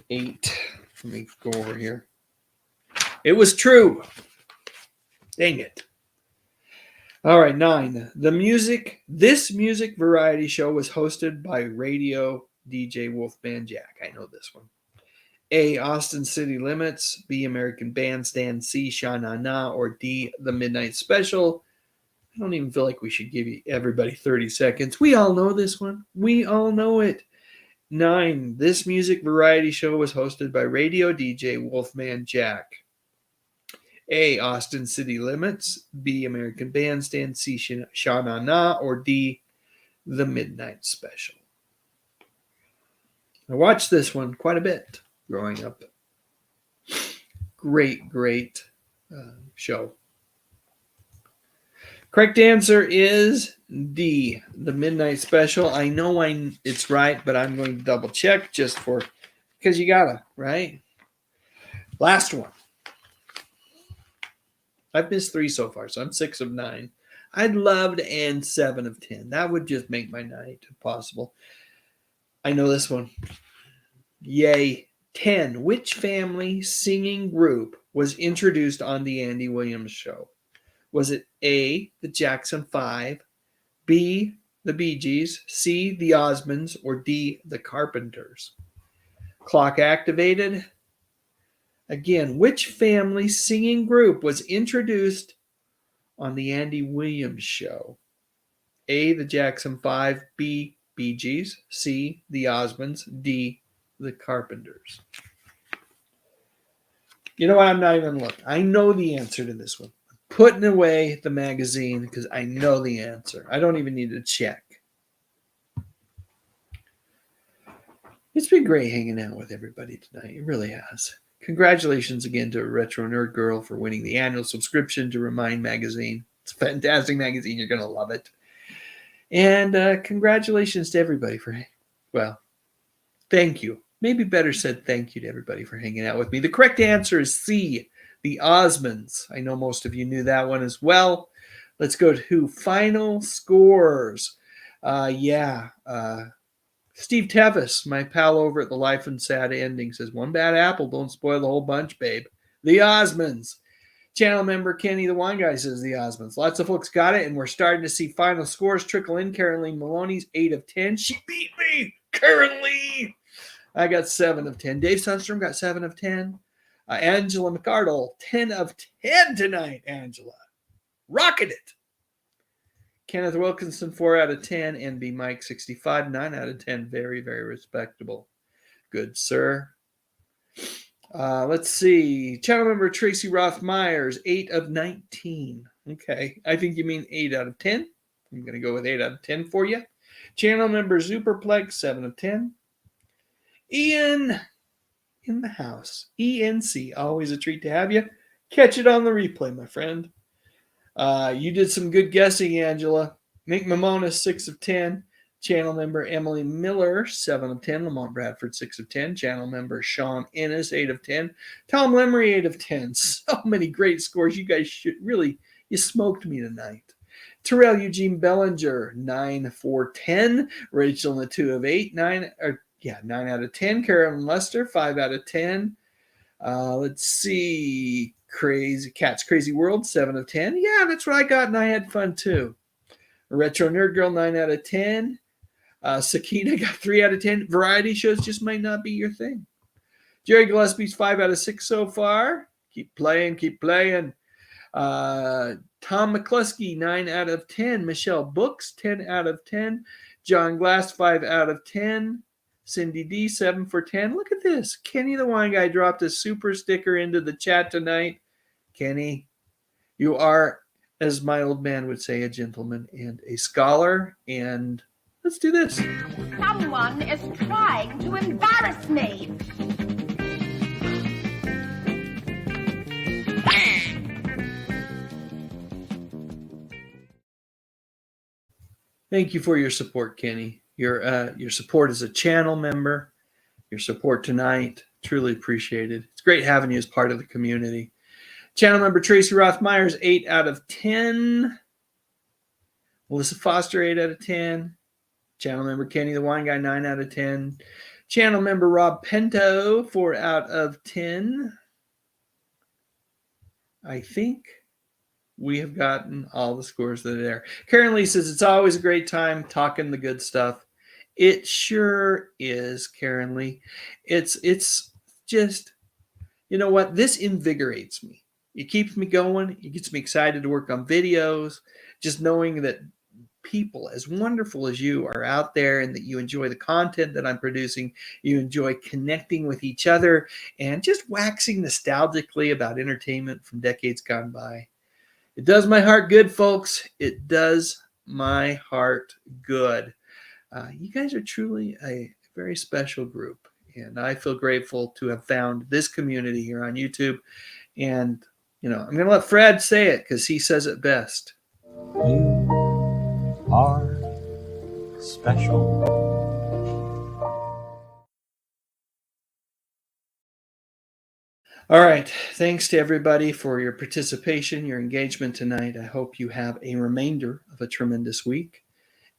8. Let me go over here. It was true. Dang it. All right, 9. This music variety show was hosted by radio DJ Wolfman Jack. I know this one. A, Austin City Limits. B, American Bandstand. C, Sha Na Na. Or D, The Midnight Special. I don't even feel like we should give everybody 30 seconds. We all know this one. We all know it. 9. This music variety show was hosted by radio DJ Wolfman Jack. A, Austin City Limits. B, American Bandstand. C, Sha Na Na. Or D, The Midnight Special. I watched this one quite a bit growing up. Great show. Correct answer is D, The Midnight Special. I know it's right, but I'm going to double check just because you gotta, right? Last one. I've missed 3 so far, so I'm 6 of 9. I'd love to end 7 of 10. That would just make my night if possible. I know this one. Yay. 10. Which family singing group was introduced on the Andy Williams Show? Was it A, the Jackson 5, B, the Bee Gees, C, the Osmonds, or D, the Carpenters? Clock activated. Again, which family singing group was introduced on the Andy Williams Show? A, the Jackson 5, B, Bee Gees, C, the Osmonds, D, the Carpenters. You know what? I'm not even looking. I know the answer to this one. I'm putting away the magazine because I know the answer. I don't even need to check. It's been great hanging out with everybody tonight. It really has. Congratulations again to Retro Nerd Girl for winning the annual subscription to ReMIND magazine. It's a fantastic magazine. You're going to love it. And congratulations to everybody thank you. Maybe better said thank you to everybody for hanging out with me. The correct answer is C, the Osmonds. I know most of you knew that one as well. Let's go to final scores. Steve Tevis, my pal over at the Life and Sad Ending, says, one bad apple, don't spoil the whole bunch, babe. The Osmonds. Channel member Kenny the Wine Guy says the Osmonds. Lots of folks got it, and we're starting to see final scores trickle in. Caroline Maloney's 8 of 10. She beat me, Caroline. I got 7 of 10. Dave Sundstrom got 7 of 10. Angela McArdle, 10 of 10 tonight, Angela. Rocking it. Kenneth Wilkinson, 4 out of 10. NB Mike, 65, 9 out of 10. Very, very respectable. Good, sir. Let's see. Channel member Tracy Roth Myers, 8 of 19. Okay. I think you mean 8 out of 10. I'm going to go with 8 out of 10 for you. Channel member Superplex, 7 of 10. Ian in the house. ENC. Always a treat to have you. Catch it on the replay, my friend. You did some good guessing, Angela. Nick Mamona, 6 of 10. Channel member Emily Miller, 7 of 10. Lamont Bradford, 6 of 10. Channel member Sean Ennis, 8 of 10. Tom Lemery, 8 of 10. So many great scores. You guys you smoked me tonight. Terrell Eugene Bellinger, 9 for 10. Rachel in the 2 of 8. 9 out of 10. Carolyn Lester, 5 out of 10. Let's see. Cat's Crazy World, 7 of 10. Yeah, that's what I got, and I had fun too. Retro Nerd Girl, 9 out of 10. Sakina got 3 out of 10. Variety shows just might not be your thing. Jerry Gillespie's 5 out of 6 so far. Keep playing. Tom McCluskey, 9 out of 10. Michelle Books, 10 out of 10. John Glass, 5 out of 10. Cindy D, 7 for 10. Look at this. Kenny the Wine Guy dropped a super sticker into the chat tonight. Kenny, you are, as my old man would say, a gentleman and a scholar. And let's do this. Someone is trying to embarrass me. Thank you for your support, Kenny. Your support as a channel member, your support tonight, truly appreciated. It's great having you as part of the community. Channel member Tracy Roth Myers, 8 out of 10. Melissa Foster, 8 out of 10. Channel member Kenny the Wine Guy, 9 out of 10. Channel member Rob Pinto, 4 out of 10. I think we have gotten all the scores that are there. Karen Lee says, it's always a great time talking the good stuff. It sure is, Karen Lee. It's just, you know what? This invigorates me. It keeps me going. It gets me excited to work on videos. Just knowing that people as wonderful as you are out there and that you enjoy the content that I'm producing, you enjoy connecting with each other and just waxing nostalgically about entertainment from decades gone by. It does my heart good, folks. It does my heart good. You guys are truly a very special group, and I feel grateful to have found this community here on YouTube. And, you know, I'm going to let Fred say it because he says it best. You are special. All right. Thanks to everybody for your participation, your engagement tonight. I hope you have a remainder of a tremendous week.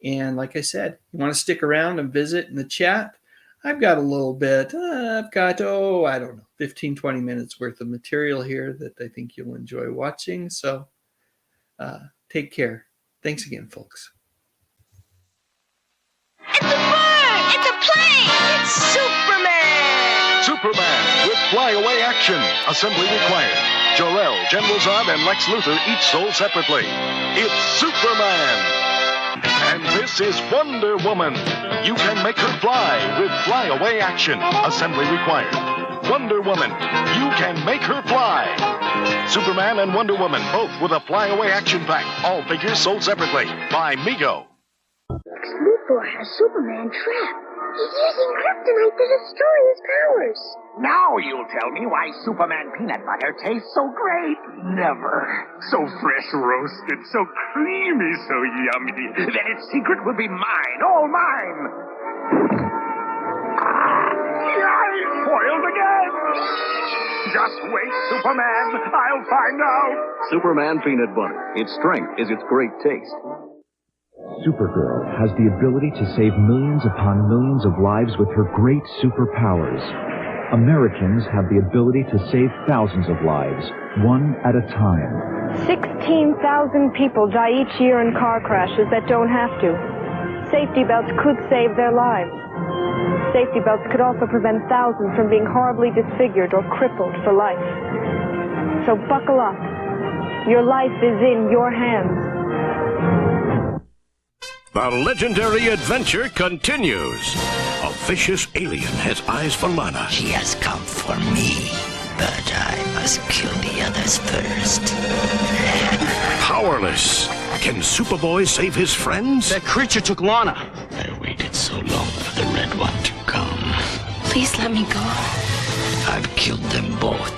And like I said, you want to stick around and visit in the chat? I've got a little bit. I've got, I don't know, 15, 20 minutes worth of material here that I think you'll enjoy watching. So take care. Thanks again, folks. It's a bird! It's a plane! It's Superman! Superman with flyaway action. Assembly required. Jor-El, General Zod, and Lex Luthor each sold separately. It's Superman! And this is Wonder Woman. You can make her fly with flyaway action. Assembly required. Wonder Woman. You can make her fly. Superman and Wonder Woman, both with a flyaway action pack. All figures sold separately by Mego. Luthor has Superman trapped. He's using kryptonite to destroy his powers. Now you'll tell me why Superman peanut butter tastes so great. Never. So fresh roasted, so creamy, so yummy, that its secret will be mine, all mine. Yay! Foiled again! Just wait, Superman. I'll find out. Superman peanut butter. Its strength is its great taste. Supergirl has the ability to save millions upon millions of lives with her great superpowers. Americans have the ability to save thousands of lives, one at a time. 16,000 people die each year in car crashes that don't have to. Safety belts could save their lives. Safety belts could also prevent thousands from being horribly disfigured or crippled for life. So buckle up. Your life is in your hands. The legendary adventure continues. A vicious alien has eyes for Lana. He has come for me, but I must kill the others first. Powerless. Can Superboy save his friends? That creature took Lana. I waited so long for the Red One to come. Please let me go. I've killed them both.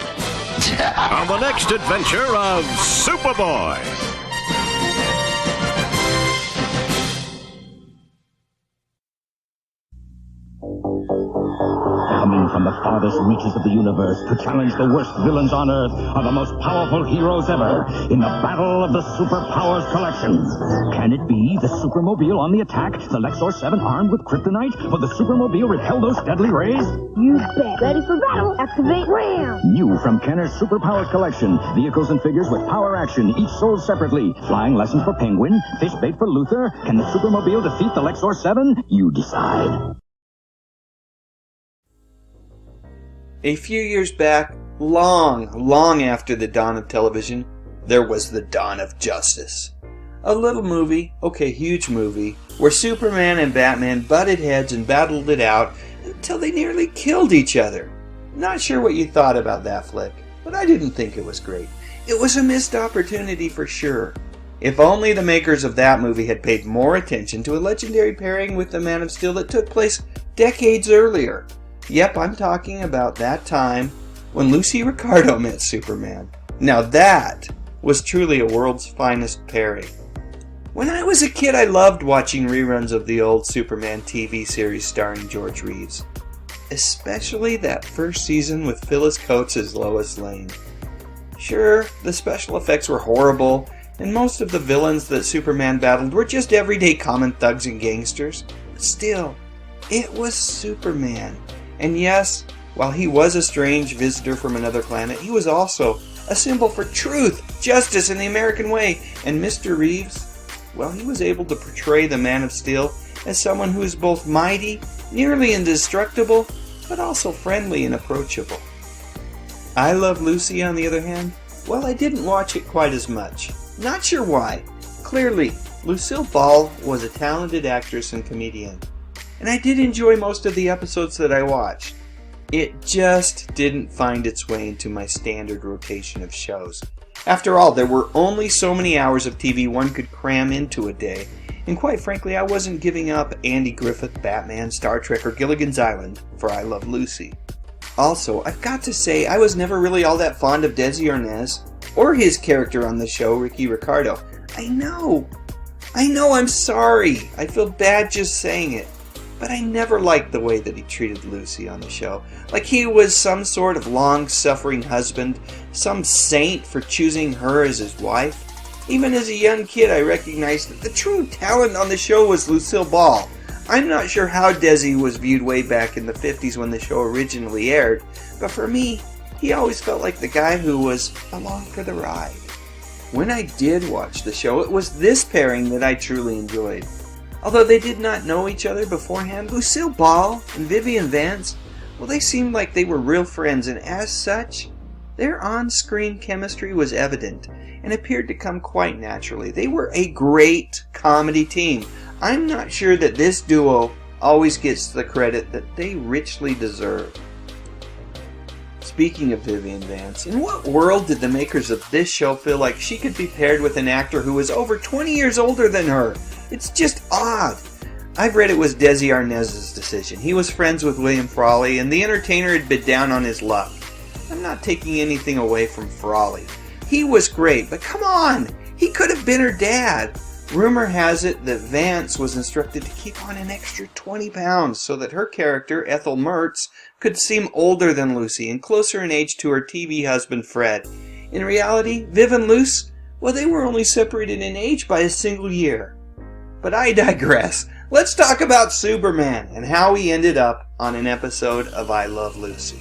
On the next adventure of Superboy. Coming from the farthest reaches of the universe to challenge the worst villains on Earth are the most powerful heroes ever in the battle of the Superpowers Collection. Can it be the Supermobile on the attack? The Lexor 7 armed with kryptonite? For the Supermobile repel those deadly rays? You bet. Ready for battle. Activate RAM. New from Kenner's Superpowers Collection. Vehicles and figures with power action, each sold separately. Flying lessons for Penguin, fish bait for Luthor. Can the Supermobile defeat the Lexor 7? You decide. A few years back, long after the dawn of television, there was the dawn of justice. A little movie, huge movie, where Superman and Batman butted heads and battled it out until they nearly killed each other. Not sure what you thought about that flick, but I didn't think it was great. It was a missed opportunity for sure. If only the makers of that movie had paid more attention to a legendary pairing with the Man of Steel that took place decades earlier. Yep, I'm talking about that time when Lucy Ricardo met Superman. Now that was truly a world's finest pairing. When I was a kid, I loved watching reruns of the old Superman TV series starring George Reeves. Especially that first season with Phyllis Coates as Lois Lane. Sure, the special effects were horrible, and most of the villains that Superman battled were just everyday common thugs and gangsters. still, it was Superman. And yes, while he was a strange visitor from another planet, he was also a symbol for truth, justice, and the American way. And Mr. Reeves, well, he was able to portray the Man of Steel as someone who is both mighty, nearly indestructible, but also friendly and approachable. I Love Lucy, on the other hand, well, I didn't watch it quite as much. Not sure why. Clearly, Lucille Ball was a talented actress and comedian, and I did enjoy most of the episodes that I watched. It just didn't find its way into my standard rotation of shows. After all, there were only so many hours of TV one could cram into a day, and quite frankly, I wasn't giving up Andy Griffith, Batman, Star Trek, or Gilligan's Island for I Love Lucy. Also, I've got to say, I was never really all that fond of Desi Arnaz, or his character on the show, Ricky Ricardo. I know, I'm sorry. I feel bad just saying it. But I never liked the way that he treated Lucy on the show. Like he was some sort of long-suffering husband, some saint for choosing her as his wife. Even as a young kid, I recognized that the true talent on the show was Lucille Ball. I'm not sure how Desi was viewed way back in the 50s when the show originally aired, but for me, he always felt like the guy who was along for the ride. When I did watch the show, it was this pairing that I truly enjoyed. Although they did not know each other beforehand, Lucille Ball and Vivian Vance, well, they seemed like they were real friends, and as such, their on-screen chemistry was evident and appeared to come quite naturally. They were a great comedy team. I'm not sure that this duo always gets the credit that they richly deserve. Speaking of Vivian Vance, in what world did the makers of this show feel like she could be paired with an actor who was over 20 years older than her? It's just odd. I've read it was Desi Arnaz's decision. He was friends with William Frawley, and the entertainer had been down on his luck. I'm not taking anything away from Frawley. He was great, but come on! He could have been her dad. Rumor has it that Vance was instructed to keep on an extra 20 pounds so that her character, Ethel Mertz, could seem older than Lucy and closer in age to her TV husband, Fred. In reality, Viv and Luce, well, they were only separated in age by a single year. But I digress. Let's talk about Superman and how he ended up on an episode of I Love Lucy.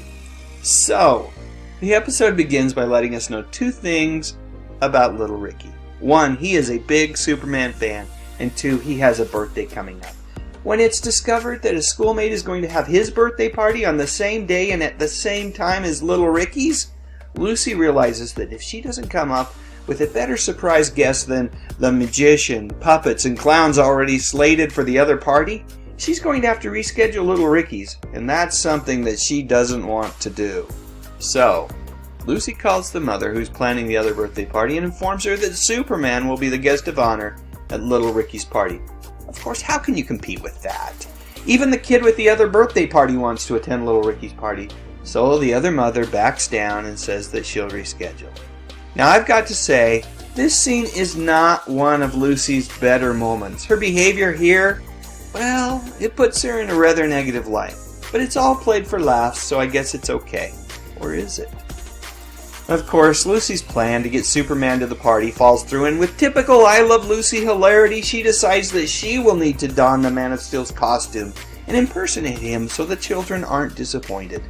So, the episode begins by letting us know two things about little Ricky. One, he is a big Superman fan, and two, he has a birthday coming up. When it's discovered that a schoolmate is going to have his birthday party on the same day and at the same time as little Ricky's, Lucy realizes that if she doesn't come up with a better surprise guest than the magician, puppets, and clowns already slated for the other party, she's going to have to reschedule little Ricky's, and that's something that she doesn't want to do. So, Lucy calls the mother who's planning the other birthday party and informs her that Superman will be the guest of honor at little Ricky's party. Of course, how can you compete with that? Even the kid with the other birthday party wants to attend little Ricky's party, so the other mother backs down and says that she'll reschedule. Now, I've got to say, this scene is not one of Lucy's better moments. Her behavior here, well, it puts her in a rather negative light. But it's all played for laughs, so I guess it's okay. Or is it? Of course, Lucy's plan to get Superman to the party falls through, and with typical I Love Lucy hilarity, she decides that she will need to don the Man of Steel's costume and impersonate him so the children aren't disappointed.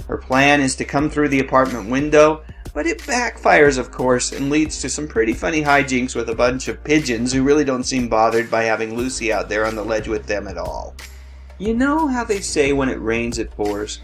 Her plan is to come through the apartment window, but it backfires, of course, and leads to some pretty funny hijinks with a bunch of pigeons who really don't seem bothered by having Lucy out there on the ledge with them at all. You know how they say when it rains it pours?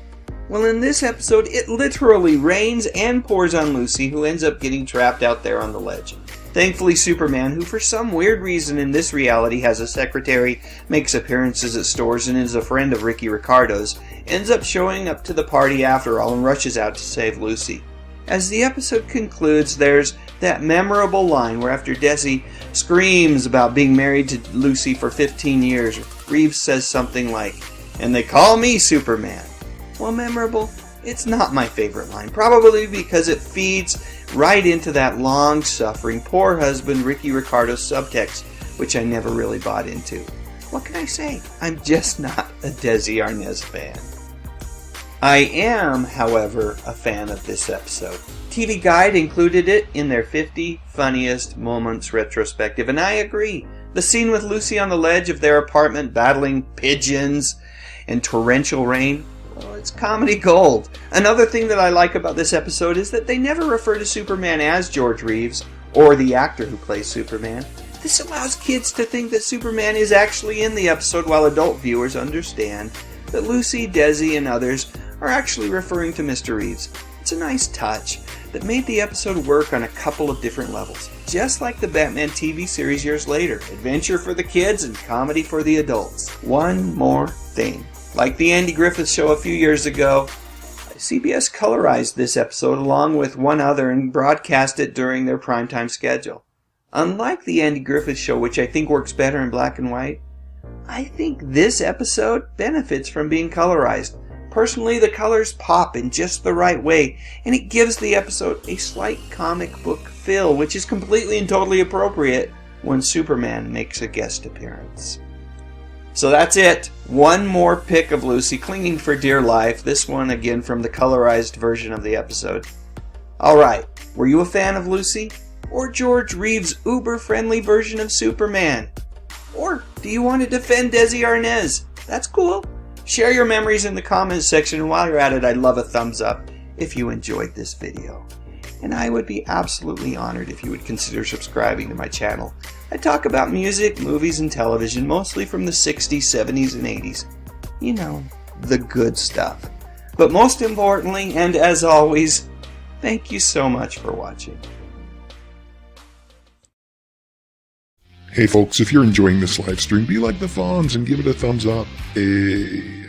Well, in this episode, it literally rains and pours on Lucy, who ends up getting trapped out there on the ledge. Thankfully, Superman, who for some weird reason in this reality has a secretary, makes appearances at stores, and is a friend of Ricky Ricardo's, ends up showing up to the party after all and rushes out to save Lucy. As the episode concludes, there's that memorable line where after Desi screams about being married to Lucy for 15 years, Reeves says something like, "And they call me Superman." Well, memorable? It's not my favorite line, probably because it feeds right into that long-suffering, poor husband Ricky Ricardo's subtext, which I never really bought into. What can I say? I'm just not a Desi Arnaz fan. I am, however, a fan of this episode. TV Guide included it in their 50 Funniest Moments retrospective, and I agree. The scene with Lucy on the ledge of their apartment battling pigeons and torrential rain, well, it's comedy gold. Another thing that I like about this episode is that they never refer to Superman as George Reeves or the actor who plays Superman. This allows kids to think that Superman is actually in the episode, while adult viewers understand that Lucy, Desi, and others are actually referring to Mr. Reeves. It's a nice touch that made the episode work on a couple of different levels, just like the Batman TV series years later. Adventure for the kids and comedy for the adults. One more thing. Like the Andy Griffith Show a few years ago, CBS colorized this episode along with one other and broadcast it during their primetime schedule. Unlike the Andy Griffith Show, which I think works better in black and white, I think this episode benefits from being colorized. Personally, the colors pop in just the right way, and it gives the episode a slight comic book feel, which is completely and totally appropriate when Superman makes a guest appearance. So that's it. One more pic of Lucy clinging for dear life, this one again from the colorized version of the episode. Alright, were you a fan of Lucy? Or George Reeves' uber-friendly version of Superman? Or do you want to defend Desi Arnaz? That's cool. Share your memories in the comments section, and while you're at it, I'd love a thumbs up if you enjoyed this video. And I would be absolutely honored if you would consider subscribing to my channel. I talk about music, movies, and television, mostly from the 60s, 70s, and 80s. You know, the good stuff. But most importantly, and as always, thank you so much for watching. Hey folks, if you're enjoying this live stream, be like the Fonz and give it a thumbs up. Hey.